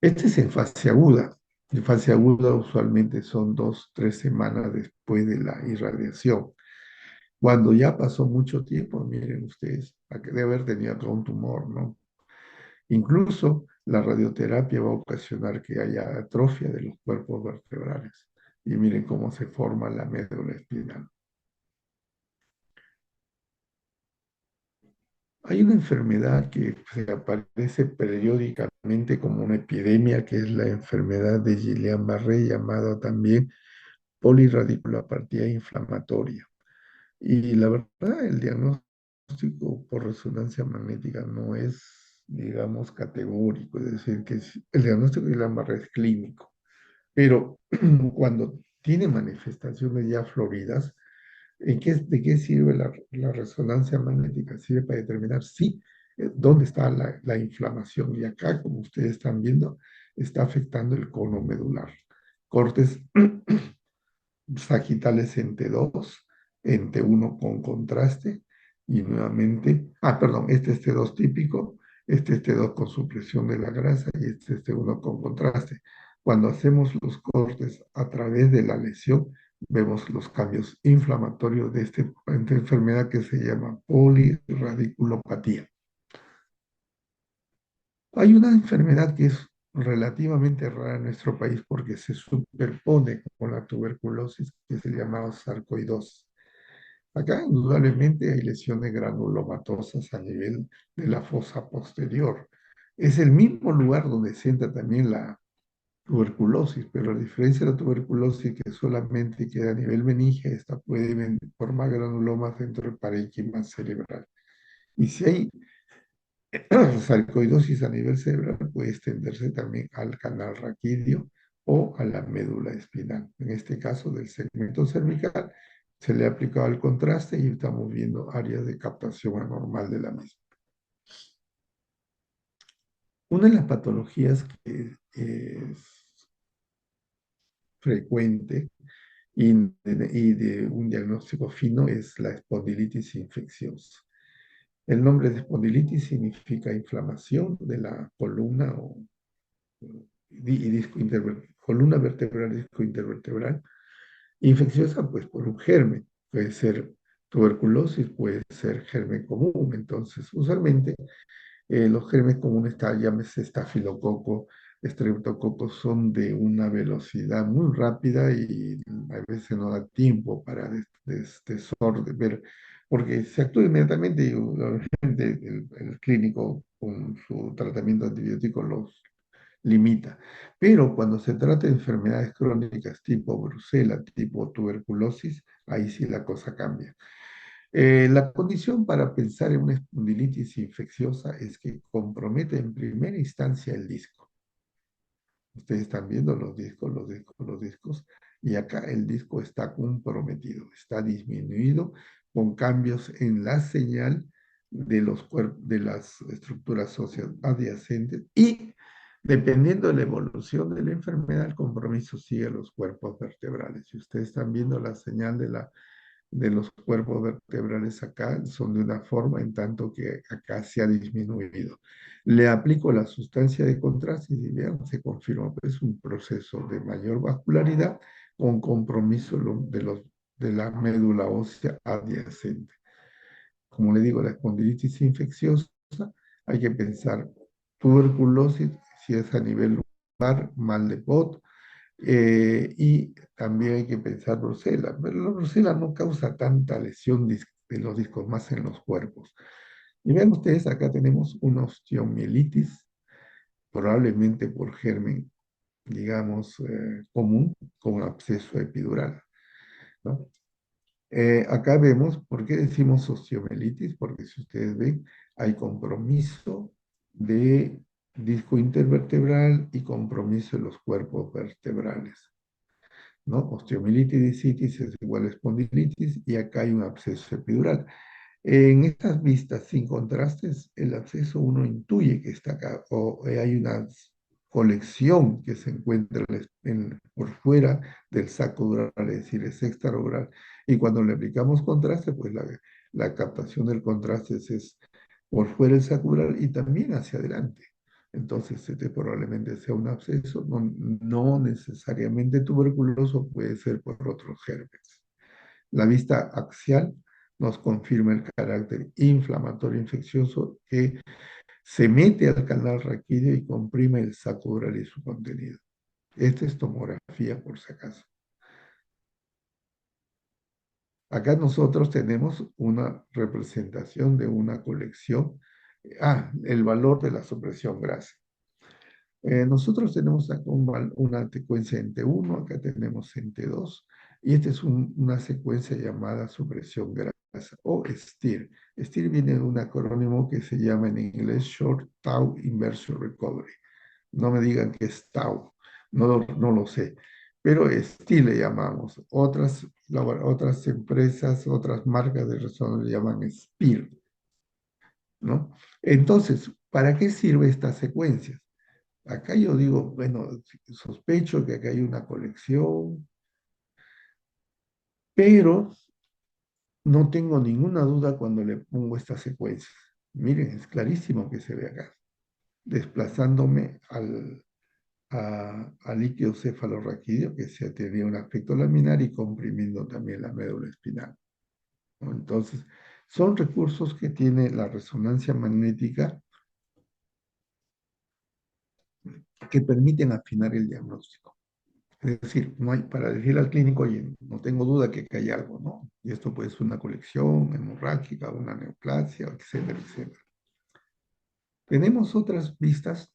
Este es en fase aguda. En fase aguda usualmente son 2, 3 semanas después de la irradiación. Cuando ya pasó mucho tiempo, miren ustedes, debe haber tenido todo un tumor, ¿no? Incluso la radioterapia va a ocasionar que haya atrofia de los cuerpos vertebrales. Y miren cómo se forma la médula espinal. Hay una enfermedad que se aparece periódicamente como una epidemia, que es la enfermedad de Guillain-Barré, llamada también polirradiculopatía inflamatoria. Y la verdad, el diagnóstico por resonancia magnética no es, digamos, categórico, es decir, que el diagnóstico de Guillain-Barré es clínico. Pero cuando tiene manifestaciones ya floridas, ¿de qué sirve la resonancia magnética? Sirve para determinar dónde está la inflamación. Y acá, como ustedes están viendo, está afectando el cono medular. cortes sagitales en T2, en T1 con contraste, y nuevamente, perdón, este es T2 típico, este es T2 con supresión de la grasa y este es T1 con contraste. Cuando hacemos los cortes a través de la lesión, vemos los cambios inflamatorios de esta enfermedad que se llama poliradiculopatía. Hay una enfermedad que es relativamente rara en nuestro país porque se superpone con la tuberculosis, que es el llamado sarcoidosis. Acá indudablemente hay lesiones granulomatosas a nivel de la fosa posterior. Es el mismo lugar donde se entra también la tuberculosis, pero la diferencia de la tuberculosis es que solamente queda a nivel meninge, esta puede formar granulomas dentro del parénquima cerebral. Y si hay sarcoidosis a nivel cerebral, puede extenderse también al canal raquídeo o a la médula espinal. En este caso del segmento cervical, se le ha aplicado el contraste y estamos viendo áreas de captación anormal de la misma. Una de las patologías que es frecuente y de un diagnóstico fino es la espondilitis infecciosa. El nombre de espondilitis significa inflamación de la columna o columna vertebral, disco intervertebral, infecciosa pues por un germen, puede ser tuberculosis, puede ser germen común, entonces usualmente los gérmenes comunes, llámese estafilococo, estreptococo, son de una velocidad muy rápida y a veces no da tiempo para ver, porque se actúa inmediatamente y obviamente el clínico con su tratamiento antibiótico los limita. Pero cuando se trata de enfermedades crónicas tipo brucela, tipo tuberculosis, ahí sí la cosa cambia. La condición para pensar en una espondilitis infecciosa es que compromete en primera instancia el disco. Ustedes están viendo los discos, los discos, los discos, y acá el disco está comprometido, está disminuido con cambios en la señal de las estructuras óseas adyacentes y dependiendo de la evolución de la enfermedad, el compromiso sigue a los cuerpos vertebrales. Y ustedes están viendo la señal de los cuerpos vertebrales acá son de una forma, en tanto que acá se ha disminuido. Le aplico la sustancia de contraste y vean, se confirma que es un proceso de mayor vascularidad con compromiso de la médula ósea adyacente. Como le digo, la espondilitis infecciosa, hay que pensar tuberculosis, si es a nivel lumbar, mal de Pot, y también hay que pensar brucela, pero la brucela no causa tanta lesión de los discos, más en los cuerpos. Y vean ustedes, acá tenemos una osteomielitis, probablemente por germen, digamos, común, con absceso epidural, ¿no? Acá vemos, ¿por qué decimos osteomielitis? Porque si ustedes ven, hay compromiso de disco intervertebral y compromiso de los cuerpos vertebrales, ¿no? Osteomielitis es igual a espondilitis y acá hay un absceso epidural. En estas vistas sin contrastes, el absceso uno intuye que está acá o hay una colección que se encuentra por fuera del saco dural, es decir, es extraoral. Y cuando le aplicamos contraste, pues la captación del contraste es por fuera del saco dural y también hacia adelante. Entonces, este probablemente sea un absceso, no necesariamente tuberculoso, puede ser por otros gérmenes. La vista axial nos confirma el carácter inflamatorio infeccioso que se mete al canal raquídeo y comprime el saco dural y su contenido. Esta es tomografía, por si acaso. Acá nosotros tenemos una representación de una colección. El valor de la supresión grasa. Nosotros tenemos acá una secuencia en T1, acá tenemos en T2, y esta es una secuencia llamada supresión grasa o STIR. STIR viene de un acrónimo que se llama en inglés Short Tau Inversion Recovery. No me digan que es Tau, no lo sé, pero STIR le llamamos. Otras empresas, otras marcas de resonancia le llaman SPIR, ¿no? Entonces, ¿para qué sirve esta secuencia? acá yo digo, bueno, sospecho que acá hay una colección, pero no tengo ninguna duda cuando le pongo estas secuencias. Miren, es clarísimo que se ve acá, desplazándome al líquido cefalorraquídeo, que se tenía un aspecto laminar y comprimiendo también la médula espinal, ¿no? Entonces, son recursos que tiene la resonancia magnética que permiten afinar el diagnóstico. Es decir, no hay, para decirle al clínico, oye, no tengo duda que hay algo, ¿no? Y esto puede ser una colección hemorrágica, una neoplasia, etcétera, etcétera. Tenemos otras vistas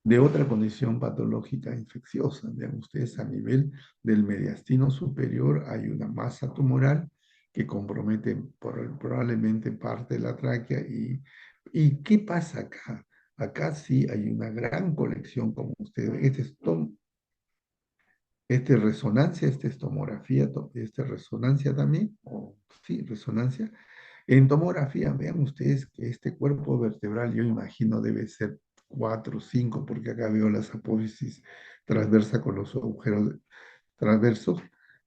de otra condición patológica infecciosa. Vean ustedes, a nivel del mediastino superior hay una masa tumoral que compromete probablemente parte de la tráquea. ¿Y qué pasa acá? Acá sí hay una gran colección, como ustedes ven. Este es resonancia, este es tomografía, este es resonancia también, o sí, resonancia. En tomografía, vean ustedes que este cuerpo vertebral, yo imagino, debe ser 4 o 5, porque acá veo las apófisis transversa con los agujeros transversos.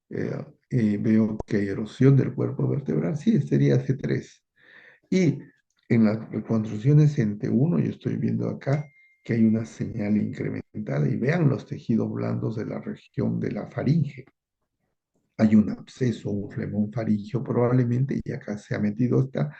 Veo que hay erosión del cuerpo vertebral, sí, sería C3. Y en las reconstrucciones en T1, yo estoy viendo acá que hay una señal incrementada y vean los tejidos blandos de la región de la faringe. Hay un absceso, un flemón faríngeo probablemente, y acá se ha metido, está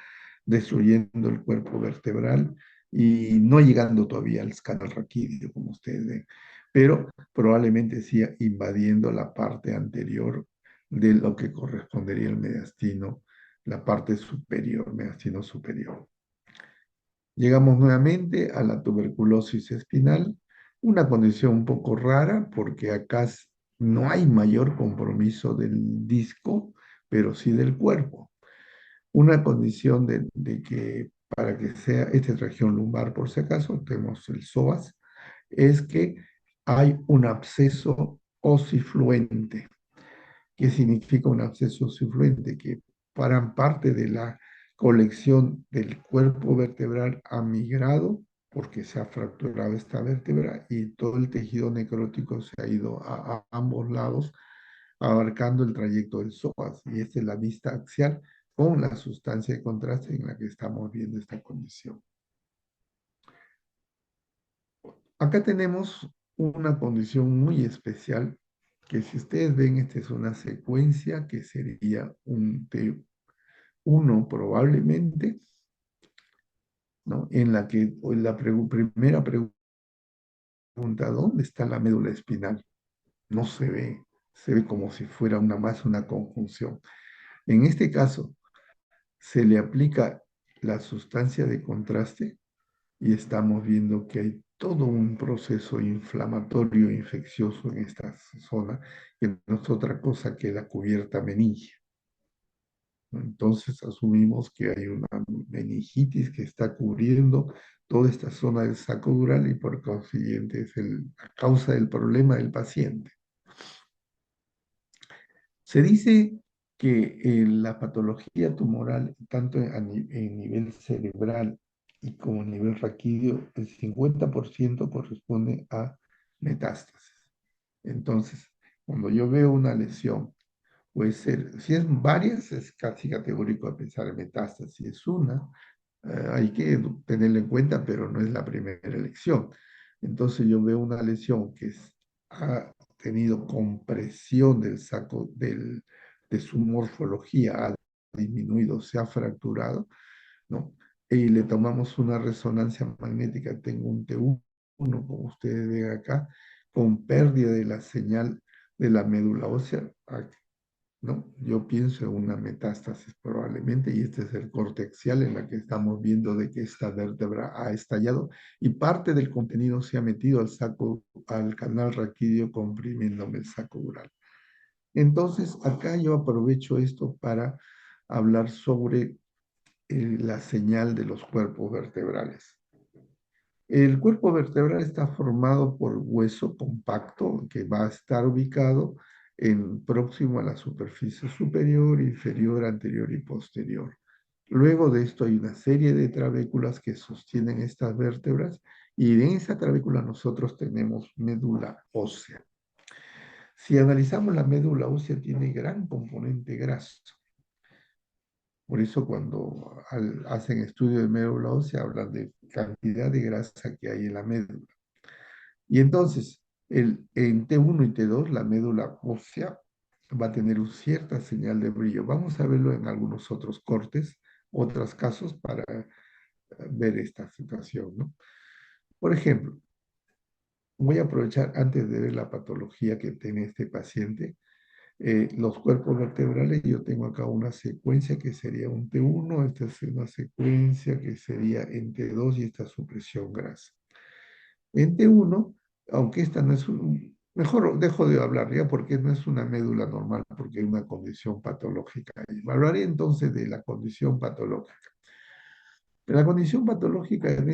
destruyendo el cuerpo vertebral y no llegando todavía al canal raquídeo, como ustedes ven, pero probablemente sí invadiendo la parte anterior de lo que correspondería al mediastino, la parte superior, mediastino superior. Llegamos nuevamente a la tuberculosis espinal, una condición un poco rara porque acá no hay mayor compromiso del disco, pero sí del cuerpo. Una condición de que para que sea esta región lumbar, por si acaso, tenemos el psoas, es que hay un absceso osifluente. ¿Qué significa un absceso osifluente? Que para parte de la colección del cuerpo vertebral ha migrado porque se ha fracturado esta vértebra y todo el tejido necrótico se ha ido a ambos lados, abarcando el trayecto del psoas. Y esta es la vista axial con la sustancia de contraste en la que estamos viendo esta condición. Acá tenemos una condición muy especial que, si ustedes ven, esta es una secuencia que sería un T1 probablemente, ¿no? En la que la primera pregunta, ¿dónde está la médula espinal? No se ve como si fuera una conjunción. En este caso, se le aplica la sustancia de contraste y estamos viendo que hay todo un proceso inflamatorio infeccioso en esta zona, que no es otra cosa que la cubierta meningia. Entonces asumimos que hay una meningitis que está cubriendo toda esta zona del saco dural y por consiguiente es la causa del problema del paciente. Se dice que la patología tumoral, tanto en nivel cerebral y como a nivel raquídeo, el 50% corresponde a metástasis. Entonces, cuando yo veo una lesión, puede ser, si es varias, es casi categórico a pensar en metástasis. Si es una, hay que tenerlo en cuenta, pero no es la primera elección. Entonces yo veo una lesión que ha tenido compresión del saco de su morfología, ha disminuido, se ha fracturado, ¿no? Y le tomamos una resonancia magnética, tengo un T1, como ustedes ven acá, con pérdida de la señal de la médula ósea, ¿no? Yo pienso en una metástasis probablemente, y este es el corte axial en la que estamos viendo de que esta vértebra ha estallado y parte del contenido se ha metido al canal raquídeo, comprimiéndome el saco dural. Entonces, acá yo aprovecho esto para hablar sobre la señal de los cuerpos vertebrales. El cuerpo vertebral está formado por hueso compacto que va a estar ubicado próximo a la superficie superior, inferior, anterior y posterior. Luego de esto hay una serie de trabéculas que sostienen estas vértebras y en esa trabécula nosotros tenemos médula ósea. Si analizamos la médula ósea tiene gran componente graso. Por eso cuando hacen estudio de médula ósea hablan de cantidad de grasa que hay en la médula. Y entonces, en T1 y T2, la médula ósea va a tener una cierta señal de brillo. Vamos a verlo en algunos otros cortes, otros casos para ver esta situación, ¿no? Por ejemplo, voy a aprovechar antes de ver la patología que tiene este paciente, los cuerpos vertebrales. Yo tengo acá una secuencia que sería un T1, esta es una secuencia que sería en T2 y esta es su presión grasa. En T1, aunque esta no es un... Mejor dejo de hablar ya porque no es una médula normal, porque hay una condición patológica. Y hablaré entonces de la condición patológica. La condición patológica en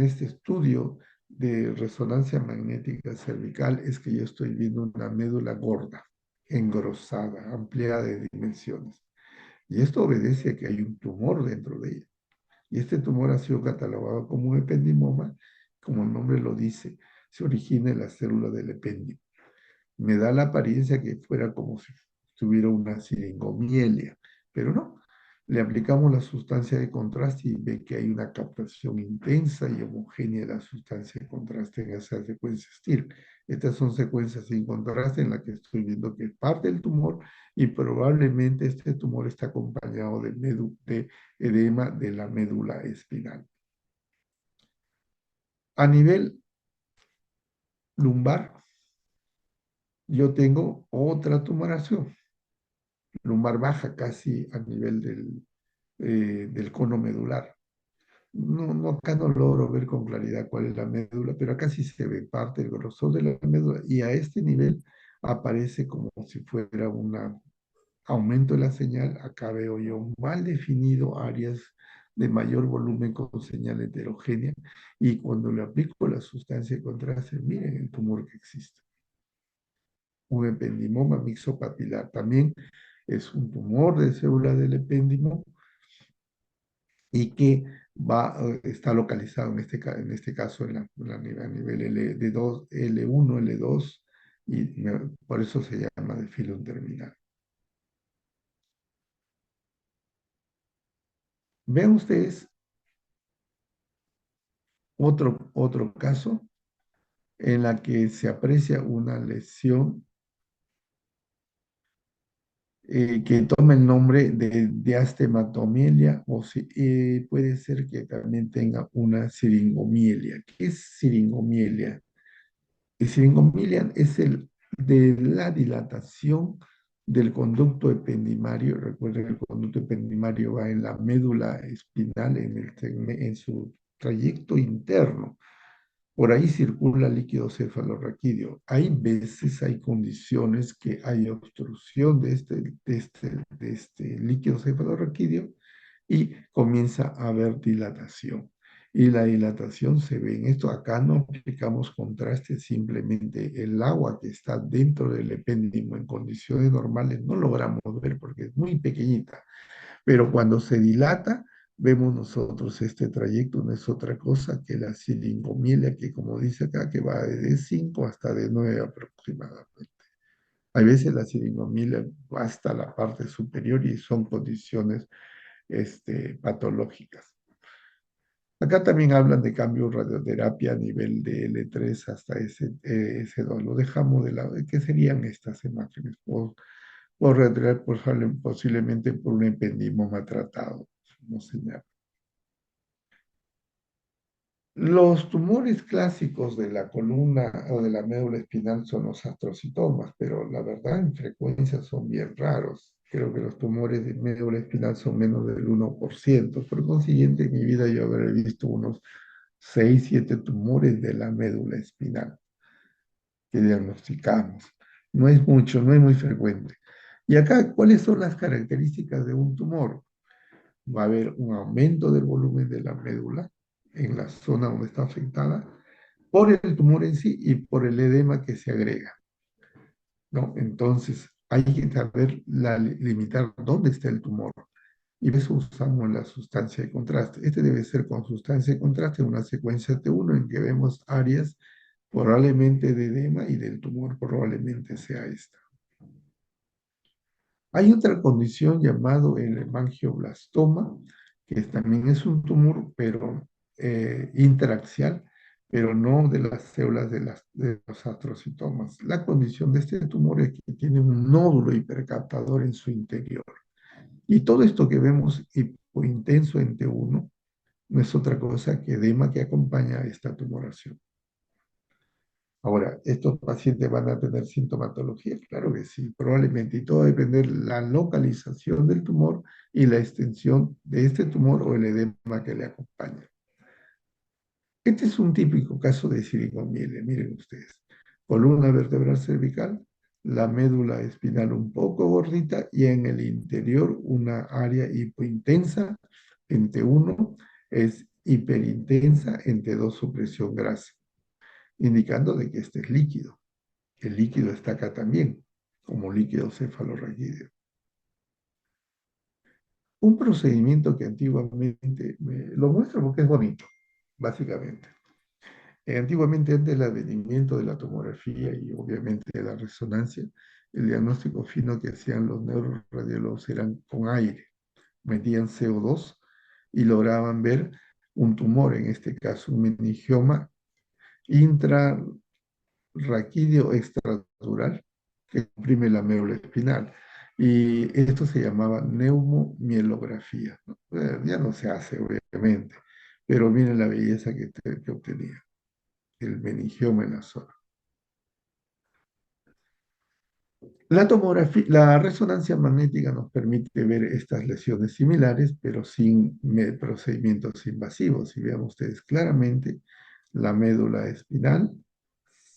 este estudio de resonancia magnética cervical es que yo estoy viendo una médula gorda, engrosada, ampliada de dimensiones. Y esto obedece a que hay un tumor dentro de ella. Y este tumor ha sido catalogado como un ependimoma, como el nombre lo dice, se origina en la célula del ependio. Me da la apariencia que fuera como si tuviera una siringomielia, pero no. Le aplicamos la sustancia de contraste y ve que hay una captación intensa y homogénea de la sustancia de contraste en esa secuencia STIR. Estas son secuencias sin contraste en las que estoy viendo que es parte del tumor y probablemente este tumor está acompañado de edema de la médula espinal. A nivel lumbar, yo tengo otra tumoración lumbar baja, casi a nivel del cono medular. No, no, acá no logro ver con claridad cuál es la médula, pero acá sí se ve parte del grosor de la médula y a este nivel aparece como si fuera un aumento de la señal. Acá veo yo mal definido áreas de mayor volumen con señal heterogénea y cuando le aplico la sustancia de contraste, miren el tumor que existe. Un ependimoma mixopapilar. También es un tumor de célula del epéndimo y que está localizado en este caso a nivel L2, L1, L2, y por eso se llama de filum terminal. Vean ustedes otro caso en la que se aprecia una lesión que toma el nombre de diastematomelia o puede ser que también tenga una siringomielia. ¿Qué es siringomielia? El siringomielia es de la dilatación del conducto ependimario. Recuerden que el conducto ependimario va en la médula espinal, en su trayecto interno. Por ahí circula líquido cefalorraquídeo. Hay veces, hay condiciones que hay obstrucción de este líquido cefalorraquídeo y comienza a haber dilatación. Y la dilatación se ve en esto. Acá no aplicamos contraste, simplemente el agua que está dentro del epéndimo en condiciones normales no logramos ver porque es muy pequeñita. Pero cuando se dilata, vemos nosotros este trayecto, no es otra cosa que la siringomielia, que como dice acá, que va de 5 hasta de 9 aproximadamente. A veces la siringomielia va hasta la parte superior y son condiciones patológicas. Acá también hablan de cambio de radioterapia a nivel de L3 hasta S2. Lo dejamos de lado. ¿Qué serían estas imágenes? Posiblemente por un ependimoma tratado, no señal. Los tumores clásicos de la columna o de la médula espinal son los astrocitomas, pero la verdad en frecuencia son bien raros. Creo que los tumores de médula espinal son menos del 1%. Por consiguiente, en mi vida yo habré visto unos 6, 7 tumores de la médula espinal que diagnosticamos. No es mucho, no es muy frecuente. Y acá, ¿cuáles son las características de un tumor? Va a haber un aumento del volumen de la médula en la zona donde está afectada por el tumor en sí y por el edema que se agrega, ¿no? Entonces, hay que saber limitar dónde está el tumor. Y por eso usamos la sustancia de contraste. Este debe ser con sustancia de contraste, una secuencia T1 en que vemos áreas probablemente de edema y del tumor probablemente sea esta. Hay otra condición llamado el hemangioblastoma, que también es un tumor, pero interaxial, pero no de las células de los astrocitomas. La condición de este tumor es que tiene un nódulo hipercaptador en su interior. Y todo esto que vemos hipointenso en T1 no es otra cosa que edema que acompaña a esta tumoración. Ahora, ¿estos pacientes van a tener sintomatología? Claro que sí, probablemente, y todo va a depender de la localización del tumor y la extensión de este tumor o el edema que le acompaña. Este es un típico caso de silicomiele, miren ustedes. Columna vertebral cervical, la médula espinal un poco gordita y en el interior una área hipointensa en T1, es hiperintensa en T2 supresión grasa, indicando de que este es líquido. El líquido está acá también, como líquido cefalorraquídeo. Un procedimiento que antiguamente, lo muestro porque es bonito, básicamente. Antiguamente, antes del advenimiento de la tomografía y obviamente de la resonancia, el diagnóstico fino que hacían los neuroradiólogos eran con aire. Metían CO2 y lograban ver un tumor, en este caso un meningioma intrarraquídeo extradural que comprime la médula espinal. Y esto se llamaba neumomielografía, ¿no? Ya no se hace, obviamente, pero miren la belleza que obtenía el meningioma en la zona. La tomografía, la resonancia magnética nos permite ver estas lesiones similares, pero sin procedimientos invasivos. Y vean ustedes claramente la médula espinal,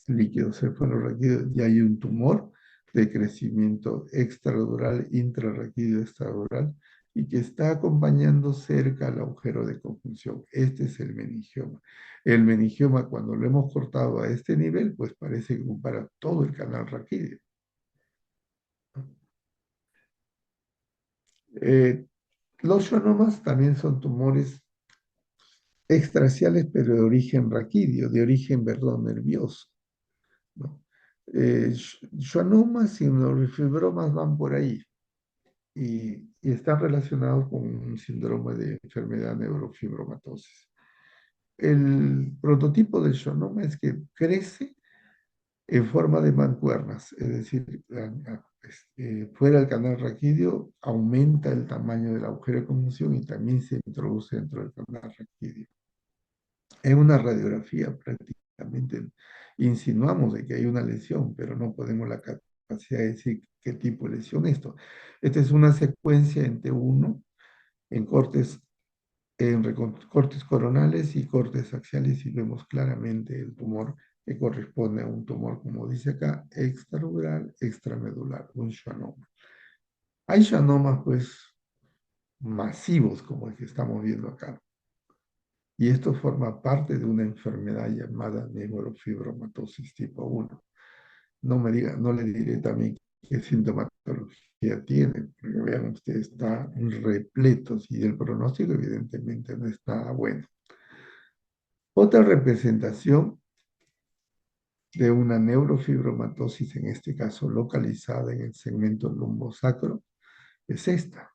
líquido cefalorraquídeo, y hay un tumor de crecimiento extradural, intrarraquídeo extradural, y que está acompañando cerca al agujero de conjunción. Este es el meningioma. El meningioma, cuando lo hemos cortado a este nivel, pues parece que ocupa todo el canal raquídeo. Eh, los schwannomas también son tumores extraciales, pero de origen raquídeo, de origen, perdón, nervioso, ¿no? Schwannomas y neurofibromas van por ahí y están relacionados con un síndrome de enfermedad neurofibromatosis. El prototipo del schwannoma es que crece en forma de mancuernas, es decir, fuera del canal raquídeo aumenta el tamaño del agujero de conjunción y también se introduce dentro del canal raquídeo. En una radiografía prácticamente insinuamos de que hay una lesión, pero no podemos la capacidad de decir qué tipo de lesión es esto. Esta es una secuencia en T1, en cortes, cortes coronales y cortes axiales y vemos claramente el tumor que corresponde a un tumor, como dice acá, extradural, extramedular, un schwannoma. Hay schwannomas, pues, masivos, como el que estamos viendo acá. Y esto forma parte de una enfermedad llamada neurofibromatosis tipo 1. No me diga, no le diré también qué sintomatología tiene, porque vean ustedes, está repletos y el pronóstico evidentemente no es nada bueno. Otra representación de una neurofibromatosis, en este caso localizada en el segmento lumbosacro, es esta.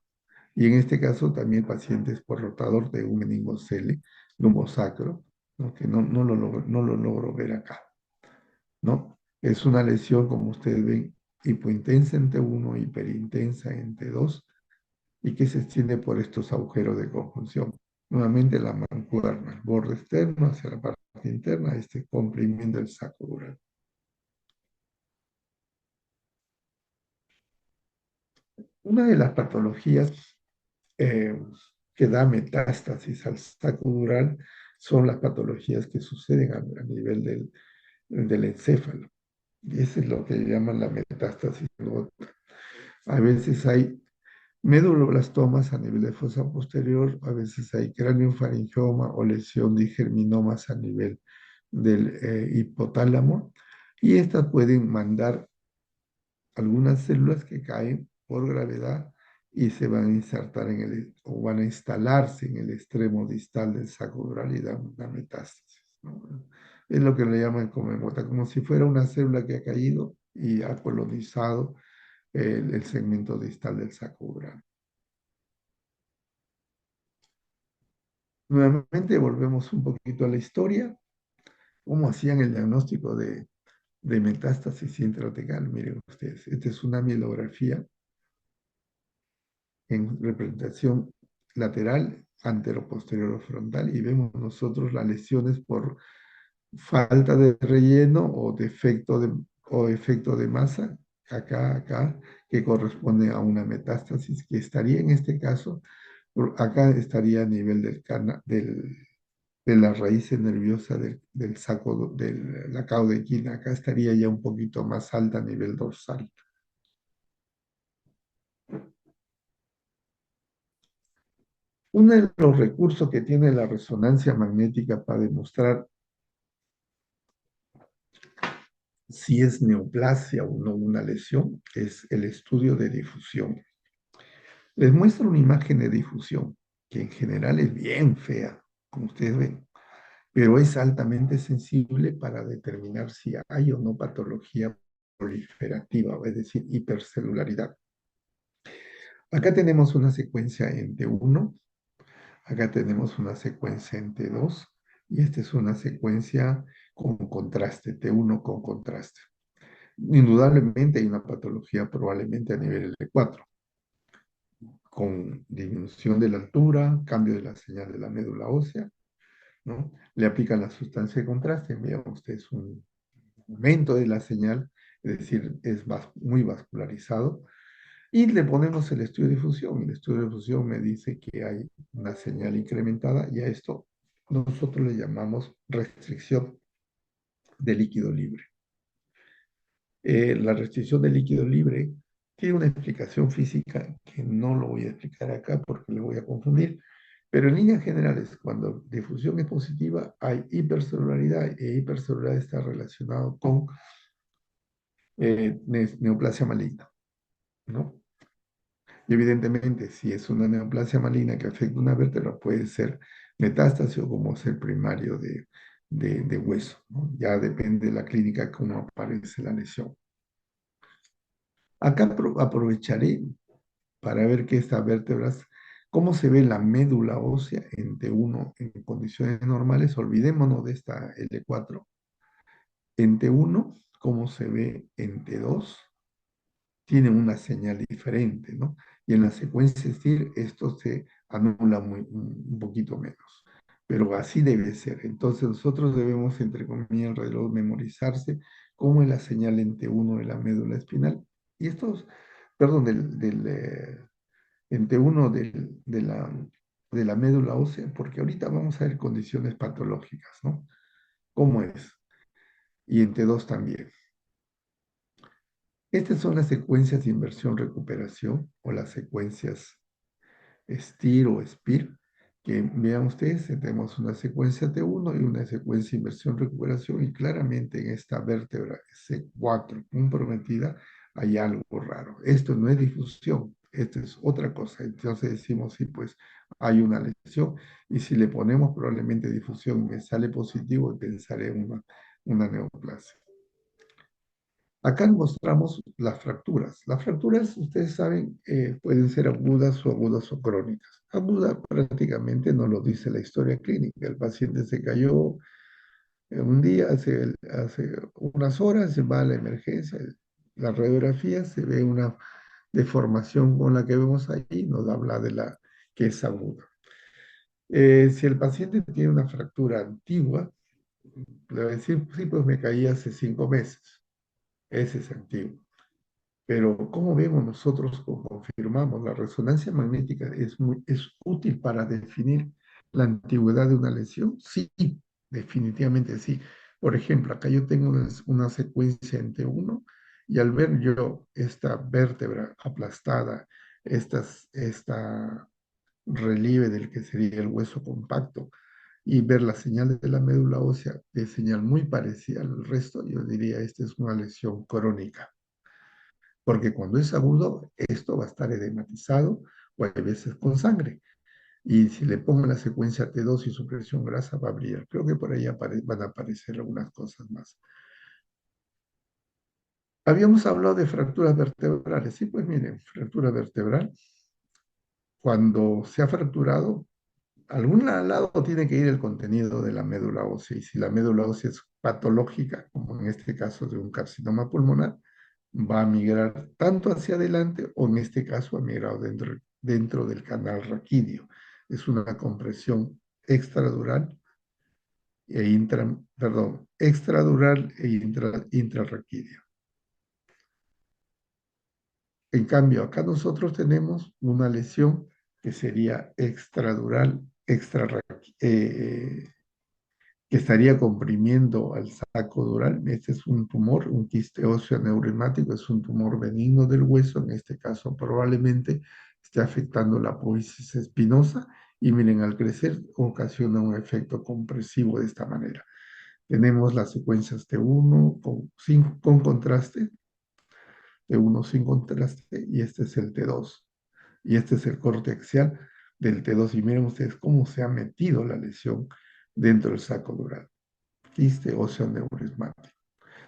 Y en este caso también pacientes por rotador de un meningocele lumbosacro, ¿no? Que no lo logro ver acá, ¿no? Es una lesión, como ustedes ven, hipointensa en T1, hiperintensa en T2, y que se extiende por estos agujeros de conjunción. Nuevamente la mancuerna, el borde externo hacia la parte interna, comprimiendo el saco dural. Una de las patologías eh, que da metástasis al saco dural son las patologías que suceden a nivel del encéfalo. Y eso es lo que llaman la metástasis aguda. A veces hay meduloblastomas a nivel de fosa posterior, a veces hay craneofaringioma o lesión de germinomas a nivel del hipotálamo, y estas pueden mandar algunas células que caen por gravedad y se van a insertar o van a instalarse en el extremo distal del saco dural y dan una metástasis, ¿no? Es lo que le llaman como hemota, como si fuera una célula que ha caído y ha colonizado el segmento distal del saco dural. Nuevamente volvemos un poquito a la historia. ¿Cómo hacían el diagnóstico de metástasis intratecal? Miren ustedes, esta es una mielografía en representación lateral, antero-posterior o frontal, y vemos nosotros las lesiones por falta de relleno o efecto de masa, acá, que corresponde a una metástasis, que estaría en este caso, acá estaría a nivel de las raíces nerviosas del saco, de la caudequina, acá estaría ya un poquito más alta a nivel dorsal. Uno de los recursos que tiene la resonancia magnética para demostrar si es neoplasia o no una lesión es el estudio de difusión. Les muestro una imagen de difusión, que en general es bien fea, como ustedes ven, pero es altamente sensible para determinar si hay o no patología proliferativa, es decir, hipercelularidad. Acá tenemos una secuencia en T1, acá tenemos una secuencia en T2, y esta es una secuencia con contraste, T1 con contraste. Indudablemente hay una patología probablemente a nivel L4, con disminución de la altura, cambio de la señal de la médula ósea, ¿no? Le aplican la sustancia de contraste, vean ustedes un aumento de la señal, es decir, es muy vascularizado, y le ponemos el estudio de difusión. El estudio de difusión me dice que hay una señal incrementada y a esto nosotros le llamamos restricción de líquido libre. La restricción de líquido libre tiene una explicación física que no lo voy a explicar acá porque le voy a confundir, pero en líneas generales, cuando difusión es positiva, hay hipercelularidad y hipercelularidad está relacionado con neoplasia maligna, ¿no? Y evidentemente, si es una neoplasia maligna que afecta una vértebra, puede ser metástasis o como ser primario de hueso, ¿no? Ya depende de la clínica cómo aparece la lesión. Acá aprovecharé para ver que estas vértebras, cómo se ve la médula ósea en T1 en condiciones normales, olvidémonos de esta L4. En T1, cómo se ve en T2, tiene una señal diferente, ¿no? Y en la secuencia STIR esto se anula un poquito menos. Pero así debe ser. Entonces nosotros debemos, entre comillas, el reloj memorizarse cómo es la señal en T1 de la médula espinal. Y estos, perdón, en T1 de la médula ósea, porque ahorita vamos a ver condiciones patológicas, ¿no? ¿Cómo es? Y en T2 también. Estas son las secuencias de inversión-recuperación o las secuencias STIR o SPIR, que vean ustedes, tenemos una secuencia T1 y una secuencia inversión-recuperación y claramente en esta vértebra C4 comprometida hay algo raro. Esto no es difusión, esto es otra cosa. Entonces decimos, sí, pues hay una lesión y si le ponemos probablemente difusión me sale positivo y pensaré en una neoplasia. Acá mostramos las fracturas. Las fracturas, ustedes saben, pueden ser agudas o crónicas. Aguda prácticamente no lo dice la historia clínica. El paciente se cayó un día, hace unas horas, se va a la emergencia. La radiografía se ve una deformación con la que vemos ahí, nos habla de la que es aguda. Si el paciente tiene una fractura antigua, le va a decir, sí, pues me caí hace 5 meses. Ese es antiguo. Pero ¿cómo vemos nosotros o confirmamos? La resonancia magnética es útil para definir la antigüedad de una lesión. Sí, definitivamente sí. Por ejemplo, acá yo tengo una secuencia en T1 y al ver yo esta vértebra aplastada, esta relieve del que sería el hueso compacto y ver la señal de la médula ósea de señal muy parecida al resto, yo diría esta es una lesión crónica. porque cuando es agudo, esto va a estar edematizado o hay veces con sangre. Y si le pongo la secuencia T2 y su presión grasa va a brillar. Creo que por ahí van a aparecer algunas cosas más. Habíamos hablado de fracturas vertebrales. Sí, pues miren, fractura vertebral, cuando se ha fracturado, a algún lado tiene que ir el contenido de la médula ósea. Y si la médula ósea es patológica, como en este caso de un carcinoma pulmonar, va a migrar tanto hacia adelante o en este caso ha migrado dentro del canal raquídeo. Es una compresión extradural extradural e intrarraquídeo. En cambio, acá nosotros tenemos una lesión que sería extradural, que estaría comprimiendo al saco dural. Este es un tumor, un quiste óseo neurohemático, es un tumor benigno del hueso, en este caso probablemente esté afectando la apófisis espinosa y miren, al crecer ocasiona un efecto compresivo de esta manera. Tenemos las secuencias T1 con contraste, T1 sin contraste, y este es el T2. Y este es el corte axial del T2. Y miren ustedes cómo se ha metido la lesión dentro del saco dural. Quiste óseo neurismático.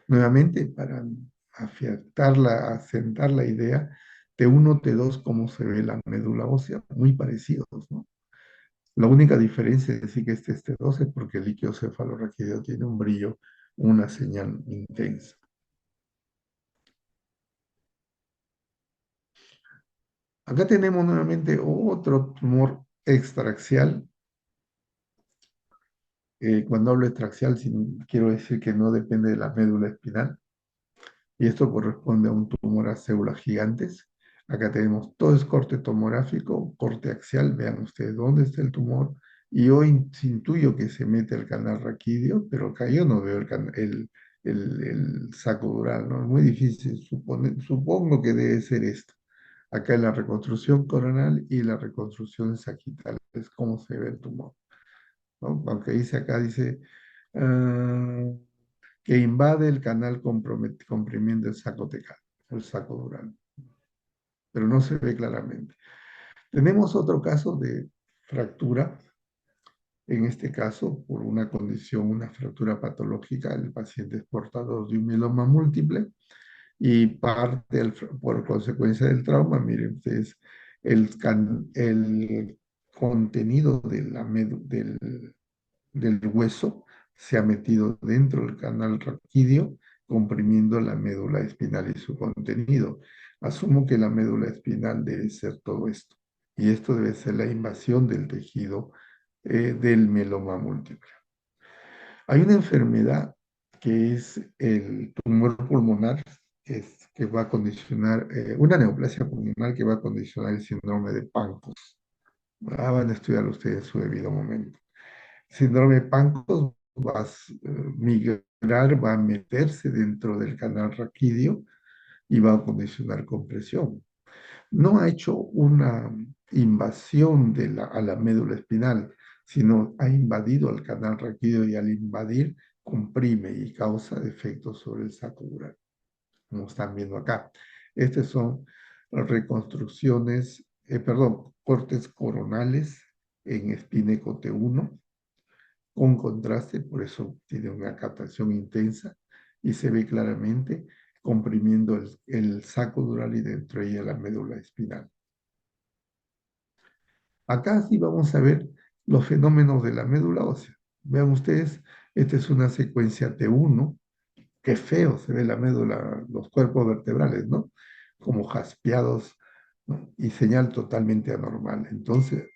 Nuevamente, para asentar la idea, T1, T2, cómo se ve la médula ósea, muy parecidos, ¿no? La única diferencia es decir que este es T2 es porque el líquido cefalorraquídeo tiene un brillo, una señal intensa. Acá tenemos nuevamente otro tumor extraxial. Cuando hablo extraxial, quiero decir que no depende de la médula espinal. Y esto corresponde a un tumor a células gigantes. Acá tenemos todo es corte tomográfico, corte axial. Vean ustedes dónde está el tumor. Y hoy intuyo que se mete el canal raquídeo, pero acá yo no veo el saco dural, ¿no? Es muy difícil. Supongo que debe ser esto. Acá en la reconstrucción coronal y la reconstrucción sagital es cómo se ve el tumor, ¿no? Aunque dice ah, que invade el canal comprimiendo el saco tecal, el saco dural, pero no se ve claramente. Tenemos otro caso de fractura, en este caso por una condición, una fractura patológica, el paciente es portador de un mieloma múltiple, y por consecuencia del trauma, miren ustedes, el contenido del hueso se ha metido dentro del canal raquídeo, comprimiendo la médula espinal y su contenido. Asumo que la médula espinal debe ser todo esto, y esto debe ser la invasión del tejido del mieloma múltiple. Hay una enfermedad que es el tumor pulmonar, que va a condicionar, una neoplasia pulmonar que va a condicionar el síndrome de Pancos. Van a estudiar ustedes en su debido momento. Síndrome de Pancos va a migrar, va a meterse dentro del canal raquídeo y va a condicionar compresión. No ha hecho una invasión a la médula espinal, sino ha invadido el canal raquídeo y al invadir comprime y causa efectos sobre el saco dural, como están viendo acá. Estas son reconstrucciones, cortes coronales en espíneco T1 con contraste, por eso tiene una captación intensa y se ve claramente comprimiendo el saco dural y dentro de ella la médula espinal. Acá sí vamos a ver los fenómenos de la médula ósea. Vean ustedes, esta es una secuencia T1. Qué feo se ve la médula, los cuerpos vertebrales, ¿no? Como jaspeados, ¿no? Y señal totalmente anormal. Entonces,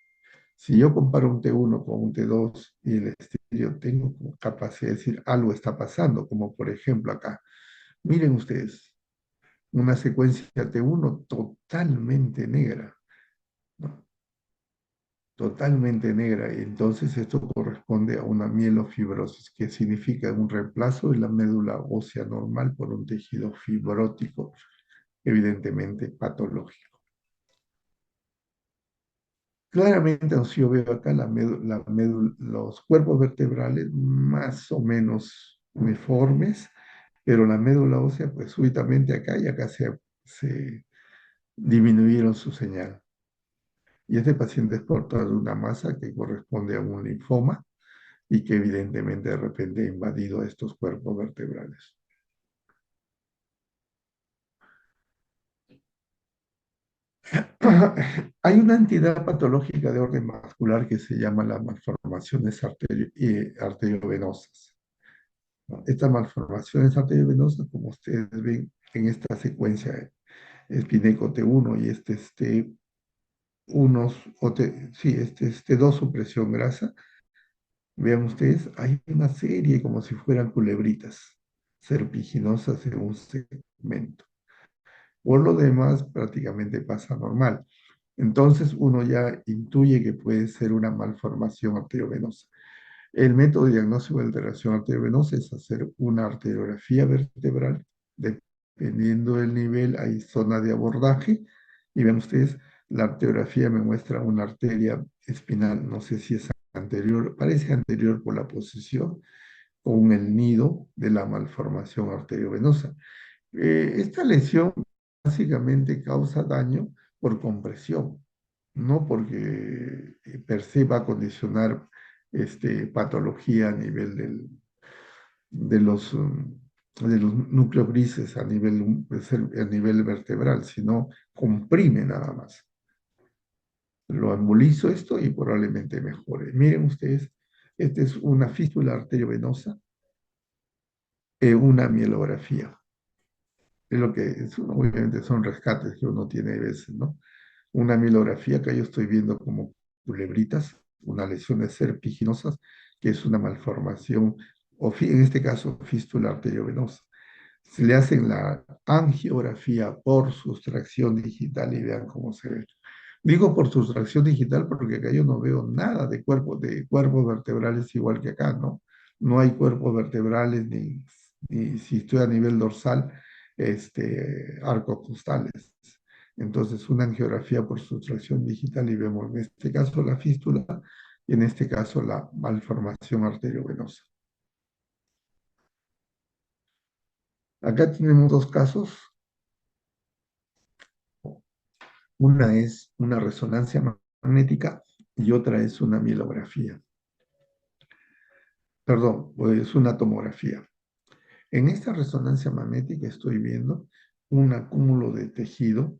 si yo comparo un T1 con un T2 y el estudio, tengo como capacidad de decir algo está pasando, como por ejemplo acá. Miren ustedes, una secuencia T1 totalmente negra, ¿no? Totalmente negra. Y entonces esto corresponde a una mielofibrosis, que significa un reemplazo de la médula ósea normal por un tejido fibrótico, evidentemente patológico. Claramente, si yo veo acá los cuerpos vertebrales más o menos uniformes, pero la médula ósea, pues súbitamente acá y acá se disminuyeron su señal. Y este paciente es portador de una masa que corresponde a un linfoma y que evidentemente de repente ha invadido estos cuerpos vertebrales. Hay una entidad patológica de orden vascular que se llama las malformaciones arteriovenosas, ¿no? Estas malformaciones arteriovenosas, como ustedes ven en esta secuencia, Spineco T1 y T2 supresión grasa, vean ustedes, hay una serie como si fueran culebritas serpiginosas en un segmento. Por lo demás, prácticamente pasa normal. Entonces uno ya intuye que puede ser una malformación arteriovenosa. El método de diagnóstico de alteración arteriovenosa es hacer una arteriografía vertebral. Dependiendo del nivel, hay zona de abordaje. Y ven ustedes, la arteriografía me muestra una arteria espinal, no sé si es anterior, parece anterior por la posición, con el nido de la malformación arteriovenosa. Esta lesión básicamente causa daño por compresión, no porque per se va a condicionar patología a nivel de de los núcleos grises a nivel vertebral, sino comprime nada más. Lo embolizo esto y probablemente mejore. Miren ustedes, esta es una fístula arteriovenosa, una mielografía. Es lo que es, obviamente son rescates que uno tiene a veces, ¿no? Una mielografía que yo estoy viendo como culebritas, una lesión de serpiginosas, que es una malformación, en este caso fístula arteriovenosa. Se le hacen la angiografía por sustracción digital y vean cómo se ve. Digo por sustracción digital porque acá yo no veo nada de cuerpos vertebrales igual que acá, ¿no? No hay cuerpos vertebrales ni si estoy a nivel dorsal, arcos costales. Entonces, una angiografía por sustracción digital y vemos en este caso la fístula y en este caso la malformación arteriovenosa. Acá tenemos dos casos. Una es una resonancia magnética y otra es una mielografía. Perdón, es una tomografía. En esta resonancia magnética estoy viendo un acúmulo de tejido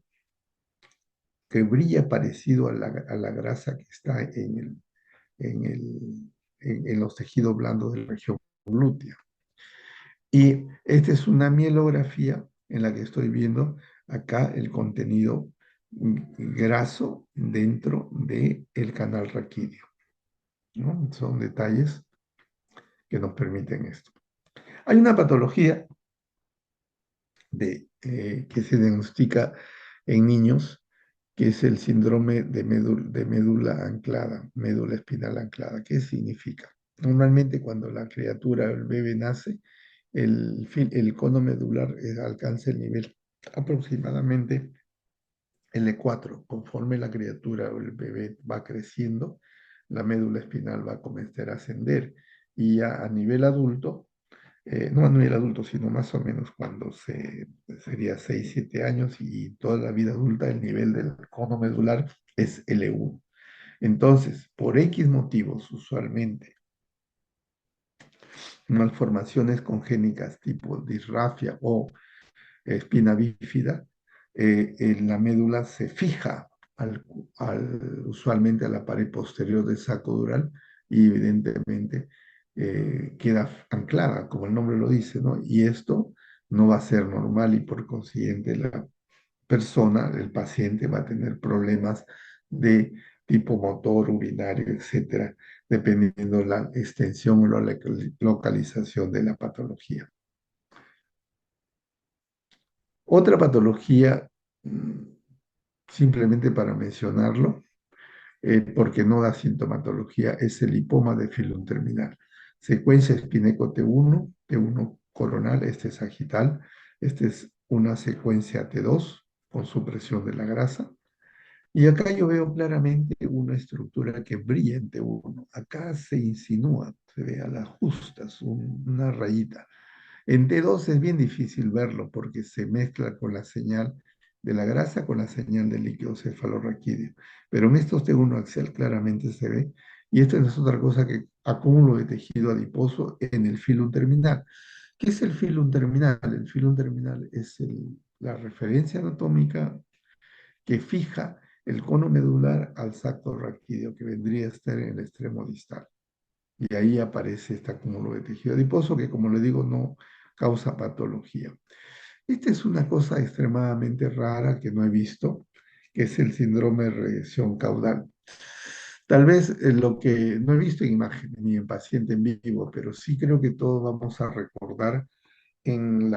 que brilla parecido a la grasa que está en, el, en los tejidos blandos de la región glútea. Y esta es una mielografía en la que estoy viendo acá el contenido graso dentro del canal raquídeo, ¿no? Son detalles que nos permiten esto. Hay una patología que se diagnostica en niños, que es el síndrome de médula anclada, médula espinal anclada. ¿Qué significa? Normalmente cuando la criatura, el bebé nace, el cono medular alcanza el nivel aproximadamente L4. Conforme la criatura o el bebé va creciendo, la médula espinal va a comenzar a ascender y ya a nivel adulto, no a nivel adulto, sino más o menos cuando sería 6 7 años y toda la vida adulta, el nivel del cono medular es L1. Entonces, por X motivos, usualmente, malformaciones congénicas tipo disrafia o espina bífida, en la médula se fija usualmente a la pared posterior del saco dural y evidentemente queda anclada, como el nombre lo dice, ¿no? Y esto no va a ser normal y por consiguiente la persona, el paciente, va a tener problemas de tipo motor, urinario, etcétera, dependiendo la extensión o la localización de la patología. Otra patología, simplemente para mencionarlo, porque no da sintomatología, es el lipoma de filum terminal. Secuencia Spineco T1, T1 coronal, este es sagital, este es una secuencia T2 con supresión de la grasa. Y acá yo veo claramente una estructura que brilla en T1. Acá se insinúa, se ve a las justas, una rayita. En T2 es bien difícil verlo porque se mezcla con la señal de la grasa con la señal del líquido cefalorraquídeo. Pero en estos T1 axial claramente se ve, y esto no es otra cosa que acúmulo de tejido adiposo en el filum terminal. ¿Qué es el filum terminal? El filum terminal es la referencia anatómica que fija el cono medular al saco raquídeo, que vendría a estar en el extremo distal. Y ahí aparece este acúmulo de tejido adiposo que, como le digo, no causa patología. Esta es una cosa extremadamente rara que no he visto, que es el síndrome de regresión caudal. Tal vez lo que no he visto en imágenes ni en paciente en vivo, pero sí creo que todos vamos a recordar en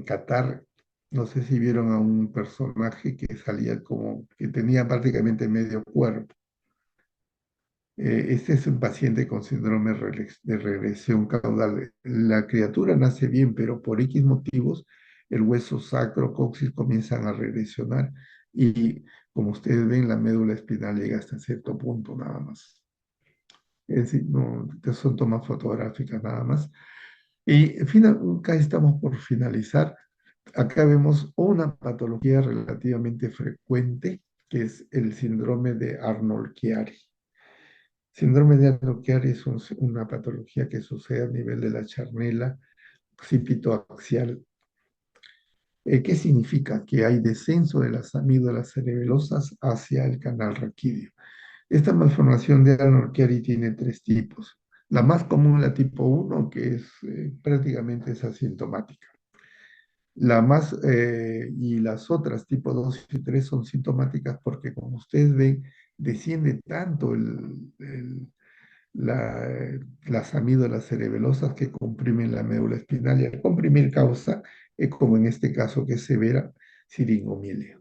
Qatar, no sé si vieron a un personaje que salía como que tenía prácticamente medio cuerpo. Este es un paciente con síndrome de regresión caudal. La criatura nace bien, pero por X motivos el hueso sacro, coxis comienzan a regresionar y como ustedes ven, la médula espinal llega hasta cierto punto nada más. Es decir, no, son tomas fotográficas nada más. Y acá estamos por finalizar. Acá vemos una patología relativamente frecuente, que es el síndrome de Arnold-Chiari. Síndrome de Arnold-Chiari es una patología que sucede a nivel de la charnela occipitoaxial. ¿Qué significa? Que hay descenso de las amígdalas cerebelosas hacia el canal raquídeo. Esta malformación de Arnold-Chiari tiene tres tipos. La más común, la tipo 1, que es prácticamente es asintomática. Y las otras, tipo 2 y 3, son sintomáticas porque, como ustedes ven, desciende tanto las amígdalas cerebelosas que comprimen la médula espinal y al comprimir causa, como en este caso que es severa, siringomielea.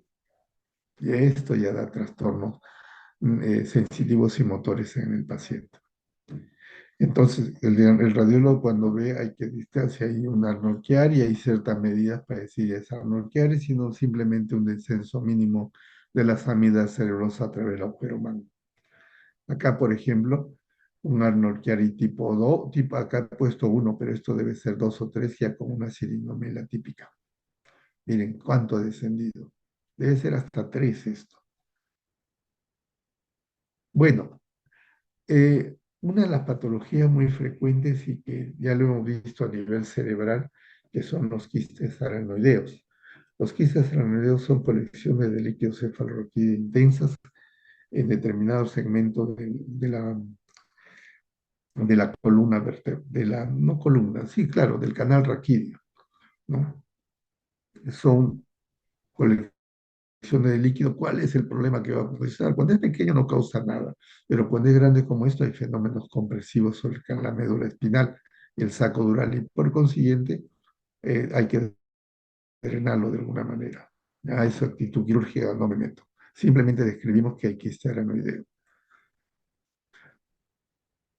Y esto ya da trastornos sensitivos y motores en el paciente. Entonces, el radiólogo cuando ve hay que distar si hay un Arnold-Chiari y hay ciertas medidas para decir es Arnold-Chiari, sino simplemente un descenso mínimo de las amígdalas cerebrosas a través del agujero magno. Acá, por ejemplo, un Arnold-Chiari tipo 2, acá he puesto 1, pero esto debe ser 2 o 3, ya con una siringomiela típica. Miren cuánto ha descendido. Debe ser hasta 3 esto. Bueno, una de las patologías muy frecuentes y que ya lo hemos visto a nivel cerebral, que son los quistes aranoideos. Los quistes aranoideos son colecciones de líquido cefalorraquídeo intensas en determinados segmentos de la columna vertebral, no columna, sí, claro, del canal raquídeo, ¿no? Son colecciones de líquido. ¿Cuál es el problema que va a ocasionar? Cuando es pequeño no causa nada, pero cuando es grande como esto hay fenómenos compresivos sobre la médula espinal y el saco dural y por consiguiente hay que drenarlo de alguna manera. A esa actitud quirúrgica no me meto. Simplemente describimos que hay quiste aranoideo.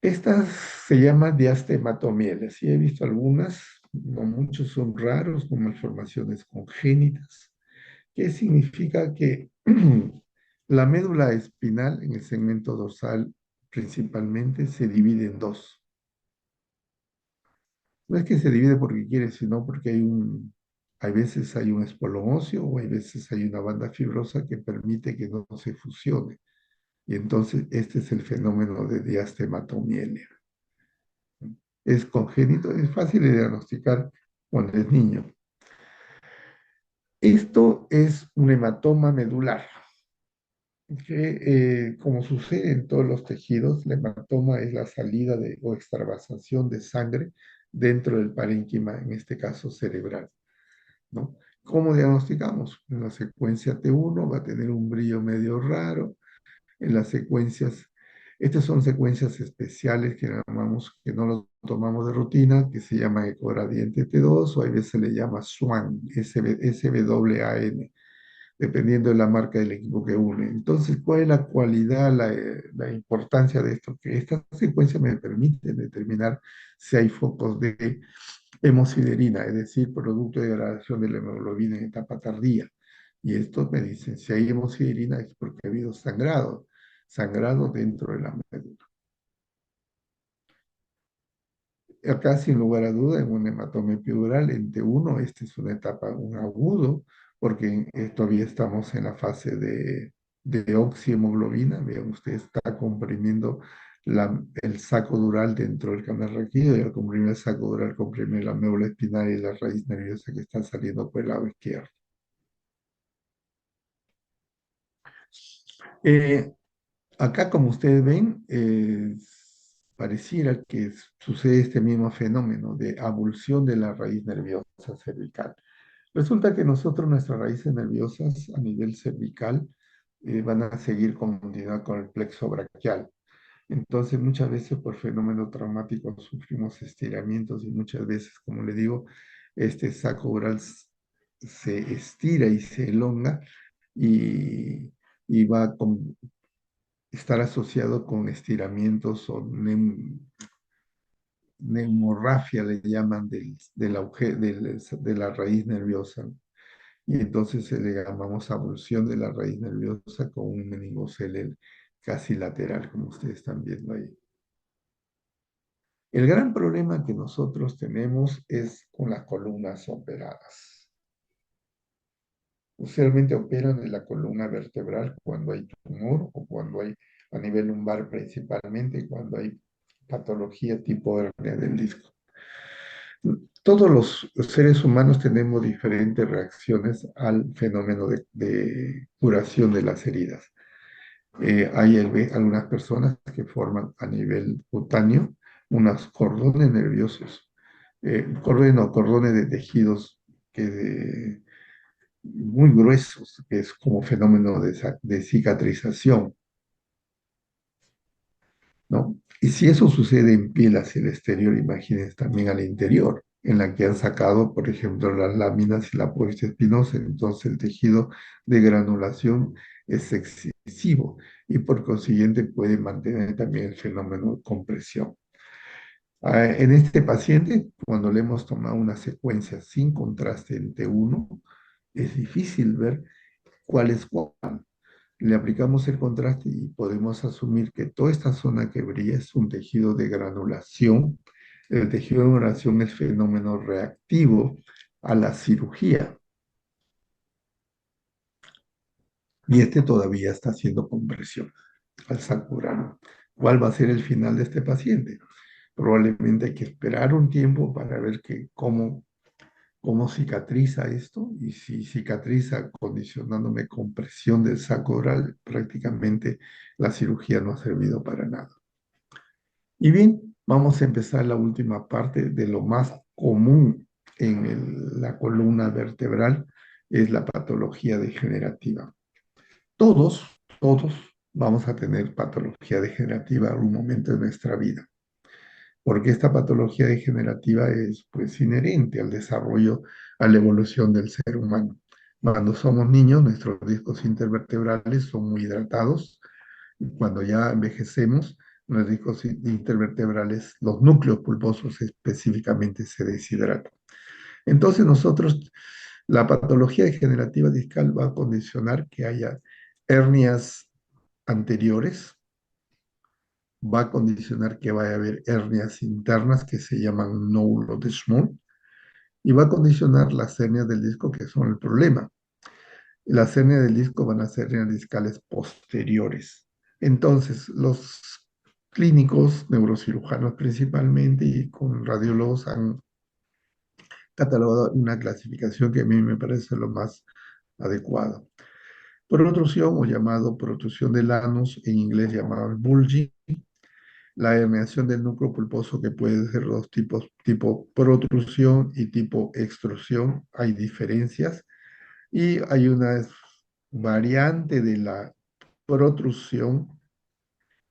Estas se llaman diastematomieles. Sí, he visto algunas, no muchos son raros, con malformaciones congénitas. ¿Qué significa? Que la médula espinal en el segmento dorsal principalmente se divide en dos. No es que se divide porque quiere, sino porque hay veces hay un espolón óseo o hay veces hay una banda fibrosa que permite que no se fusione. Y entonces este es el fenómeno de diastematomielia. Es congénito, es fácil de diagnosticar cuando es niño. Esto es un hematoma medular, que como sucede en todos los tejidos, el hematoma es la salida o extravasación de sangre dentro del parénquima, en este caso cerebral, ¿no? ¿Cómo diagnosticamos? En la secuencia T1 va a tener un brillo medio raro, en las secuencias, estas son secuencias especiales que llamamos, que no lo tomamos de rutina, que se llama ecogradiente T2 o a veces se le llama SWAN, SWAN, dependiendo de la marca del equipo que une. Entonces, ¿cuál es la cualidad, la importancia de esto? Que esta secuencia me permite determinar si hay focos de hemosiderina, es decir, producto de degradación de la hemoglobina en etapa tardía. Y estos me dicen, si hay hemosiderina es porque ha habido sangrado, sangrado dentro de la médula. Acá, sin lugar a duda, en un hematoma epidural, en T1, esta es una etapa, un agudo, porque todavía estamos en la fase de oxihemoglobina. Vean, usted está comprimiendo el saco dural dentro del canal raquídeo y al comprimir el saco dural comprime la médula espinal y la raíz nerviosa que está saliendo por el lado izquierdo. Eh, Acá, como ustedes ven, pareciera que sucede este mismo fenómeno de abulsión de la raíz nerviosa cervical. Resulta que nosotros, nuestras raíces nerviosas a nivel cervical, van a seguir continuidad con el plexo braquial. Entonces, muchas veces por fenómeno traumático sufrimos estiramientos y muchas veces, como le digo, este saco oral se estira y se elonga y, y va a estar asociado con estiramientos o neumorrafia, le llaman, de la raíz nerviosa. Y entonces le llamamos abulsión de la raíz nerviosa con un meningocele casi lateral, como ustedes están viendo ahí. El gran problema que nosotros tenemos es con las columnas operadas. Usualmente operan en la columna vertebral cuando hay tumor o cuando hay, a nivel lumbar principalmente, cuando hay patología tipo hernia del disco. Todos los seres humanos tenemos diferentes reacciones al fenómeno de curación de las heridas. Hay algunas personas que forman a nivel cutáneo unos cordones nerviosos, cordones de tejidos muy gruesos, que es como fenómeno de cicatrización, ¿no? Y si eso sucede en piel hacia el exterior, imagínense también al interior, en la que han sacado, por ejemplo, las láminas y la apoyo espinosa, entonces el tejido de granulación es excesivo y por consiguiente puede mantener también el fenómeno de compresión. En este paciente, cuando le hemos tomado una secuencia sin contraste en T1, es difícil ver cuál es cuál. Le aplicamos el contraste y podemos asumir que toda esta zona que brilla es un tejido de granulación. El tejido de granulación es fenómeno reactivo a la cirugía y este todavía está haciendo compresión al sacurano. ¿Cuál va a ser el final de este paciente? Probablemente hay que esperar un tiempo para ver cómo cicatriza esto y si cicatriza condicionándome con presión del saco oral, prácticamente la cirugía no ha servido para nada. Y bien, vamos a empezar la última parte de lo más común en la columna vertebral, es la patología degenerativa. Todos vamos a tener patología degenerativa en algún momento de nuestra vida porque esta patología degenerativa es pues inherente al desarrollo, a la evolución del ser humano. Cuando somos niños, nuestros discos intervertebrales son muy hidratados. Cuando ya envejecemos, los discos intervertebrales, los núcleos pulposos específicamente, se deshidratan. Entonces nosotros, la patología degenerativa discal va a condicionar que haya hernias anteriores, va a condicionar que vaya a haber hernias internas que se llaman nódulo de Schmoll y va a condicionar las hernias del disco que son el problema. Las hernias del disco van a ser hernias discales posteriores. Entonces, los clínicos, neurocirujanos principalmente y con radiólogos han catalogado una clasificación que a mí me parece lo más adecuado. Protrusión o llamado protrusión del anus, en inglés llamado bulging, la herniación del núcleo pulposo que puede ser dos tipos, tipo protrusión y tipo extrusión, hay diferencias y hay una variante de la protrusión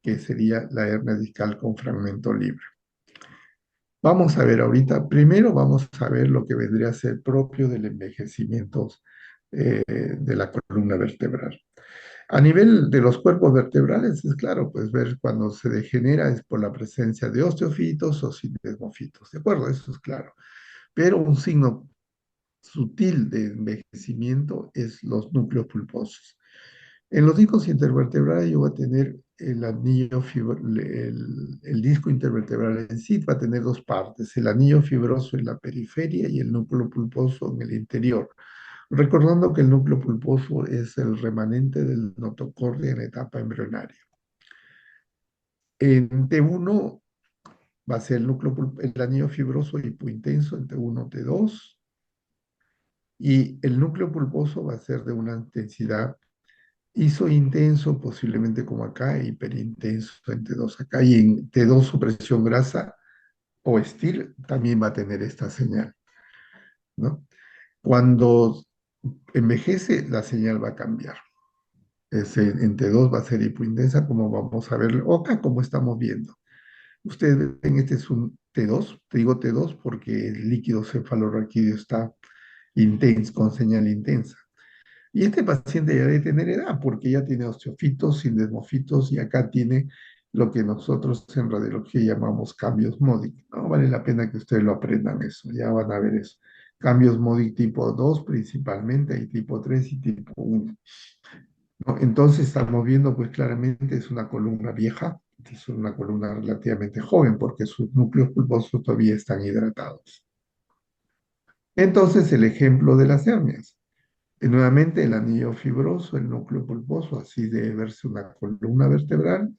que sería la hernia discal con fragmento libre. Vamos a ver ahorita, primero vamos a ver lo que vendría a ser propio del envejecimiento de la columna vertebral. A nivel de los cuerpos vertebrales, es claro, pues ver cuando se degenera es por la presencia de osteofitos o sindesmofitos, ¿de acuerdo? Eso es claro. Pero un signo sutil de envejecimiento es los núcleos pulposos. En los discos intervertebrales yo voy a tener el disco intervertebral en sí va a tener dos partes, el anillo fibroso en la periferia y el núcleo pulposo en el interior. Recordando que el núcleo pulposo es el remanente del notocordia en etapa embrionaria. En T1 va a ser el anillo fibroso hipointenso en T1, T2, y el núcleo pulposo va a ser de una intensidad isointenso, posiblemente como acá, e hiperintenso en T2 acá, y en T2 supresión grasa o STIR también va a tener esta señal, ¿no? Cuando envejece, la señal va a cambiar. En T2 va a ser hipointensa, como vamos a ver, o acá como estamos viendo. Ustedes ven, este es un T2, te digo T2 porque el líquido cefalorraquídeo está intenso, con señal intensa. Y este paciente ya debe tener edad porque ya tiene osteofitos, sindesmofitos y acá tiene lo que nosotros en radiología llamamos cambios MODIC. No vale la pena que ustedes lo aprendan eso, ya van a ver eso. Cambios MODIC tipo 2 principalmente, y tipo 3 y tipo 1. ¿No? Entonces estamos viendo pues claramente es una columna vieja, es una columna relativamente joven porque sus núcleos pulposos todavía están hidratados. Entonces el ejemplo de las hernias. Nuevamente el anillo fibroso, el núcleo pulposo, así debe verse una columna vertebral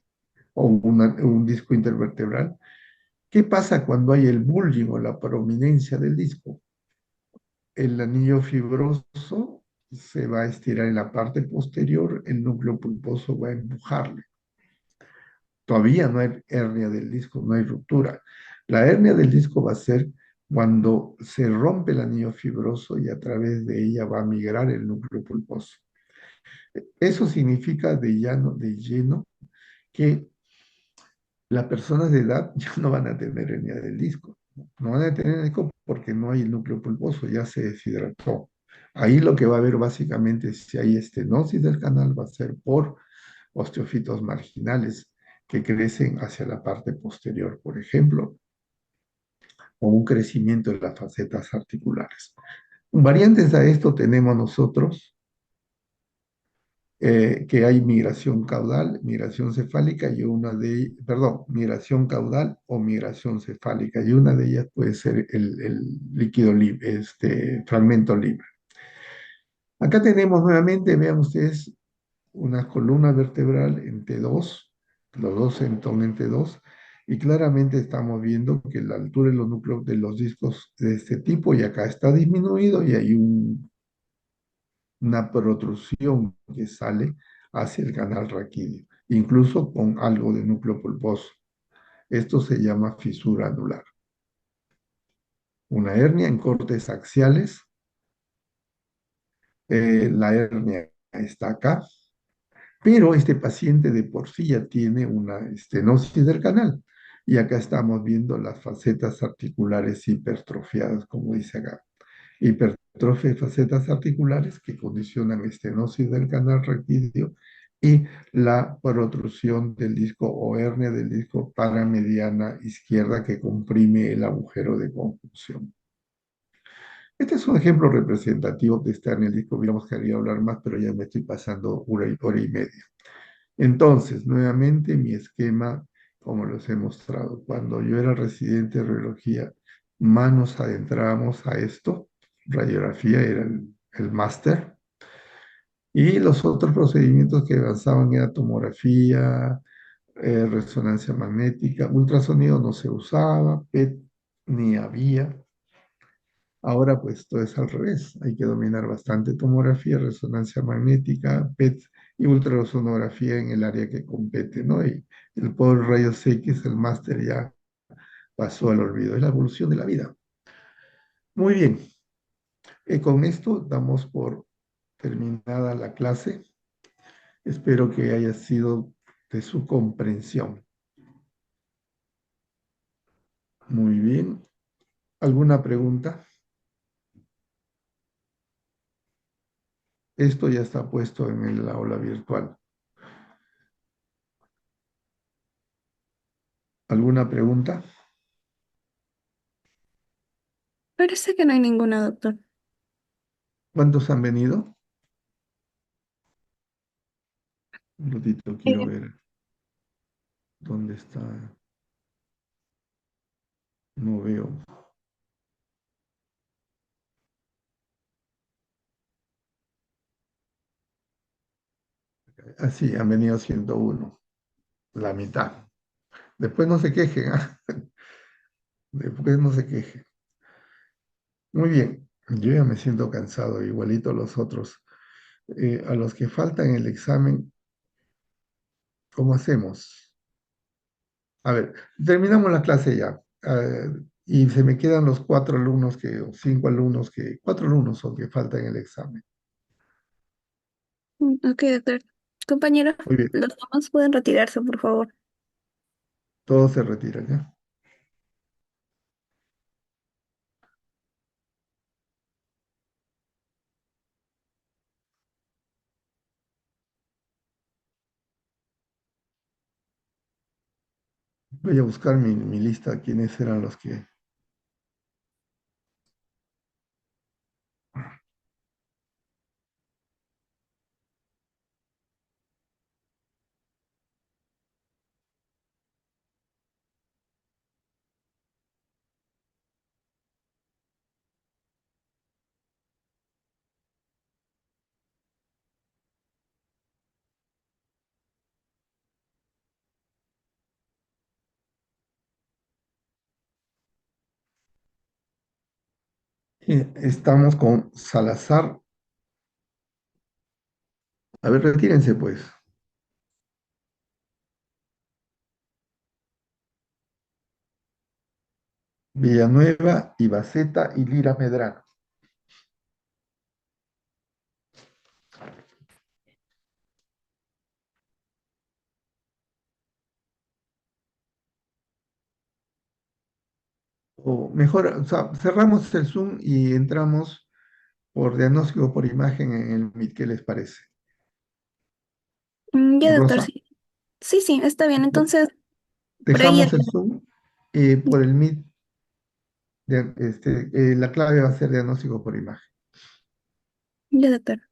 o un disco intervertebral. ¿Qué pasa cuando hay el bulging o la prominencia del disco? El anillo fibroso se va a estirar en la parte posterior, el núcleo pulposo va a empujarle. Todavía no hay hernia del disco, no hay ruptura. La hernia del disco va a ser cuando se rompe el anillo fibroso y a través de ella va a migrar el núcleo pulposo. Eso significa de lleno que las personas de edad ya no van a tener hernia del disco. No van a tener hernia del disco porque no hay el núcleo pulposo, ya se deshidrató. Ahí lo que va a haber básicamente, si hay estenosis del canal, va a ser por osteofitos marginales que crecen hacia la parte posterior, por ejemplo, o un crecimiento de las facetas articulares. Variantes a esto tenemos nosotros que hay migración caudal, migración cefálica y migración caudal o migración cefálica, y una de ellas puede ser el líquido libre, fragmento libre. Acá tenemos nuevamente, vean ustedes, una columna vertebral en T2, los dos son en T2, y claramente estamos viendo que la altura de los núcleos de los discos de este tipo y acá está disminuido y hay una protrusión que sale hacia el canal raquídeo, incluso con algo de núcleo pulposo. Esto se llama fisura anular. Una hernia en cortes axiales, la hernia está acá, pero este paciente de por sí ya tiene una estenosis del canal. Y acá estamos viendo las facetas articulares hipertrofiadas, como dice acá. Hipertrofia de facetas articulares que condicionan estenosis del canal raquídeo y la protrusión del disco o hernia del disco paramediana izquierda que comprime el agujero de conjunción. Este es un ejemplo representativo que está en el disco. Hubiéramos querido hablar más, pero ya me estoy pasando hora y media. Entonces, nuevamente mi esquema, como los he mostrado, cuando yo era residente de radiología, más nos adentrábamos a esto, radiografía era el máster, y los otros procedimientos que avanzaban era tomografía, resonancia magnética, ultrasonido no se usaba, PET ni había. Ahora pues todo es al revés, hay que dominar bastante tomografía, resonancia magnética, PET y ultrasonografía en el área que compete, ¿no? Y el poder rayos X, el máster ya pasó al olvido, es la evolución de la vida. Muy bien, con esto damos por terminada la clase. Espero que haya sido de su comprensión. Muy bien, ¿alguna pregunta? Esto ya está puesto en el aula virtual. ¿Alguna pregunta? Parece que no hay ninguna, doctor. ¿Cuántos han venido? Un ratito, quiero Eh, ver dónde está. No veo. Así, han venido 101, la mitad. Después no se quejen, ¿ah? Después no se quejen. Muy bien, yo ya me siento cansado, igualito los otros. A los que faltan el examen, ¿cómo hacemos? A ver, terminamos la clase ya. Y se me quedan los cuatro alumnos o cinco alumnos cuatro alumnos son que faltan el examen. Ok, doctor. Compañero, Muy bien, los demás pueden retirarse, por favor. todos se retiran, ¿ya? Voy a buscar mi lista, quiénes eran los que... Estamos con Salazar. A ver, retírense pues. Villanueva, Ibaceta y Lira Medrano. O mejor, o sea, cerramos el Zoom y entramos por diagnóstico por imagen en el Meet. ¿Qué les parece? Ya, doctor, Rosa, sí. Sí, sí, está bien. Entonces, por ahí dejamos el Zoom por el Meet. La clave va a ser diagnóstico por imagen. ya, doctor.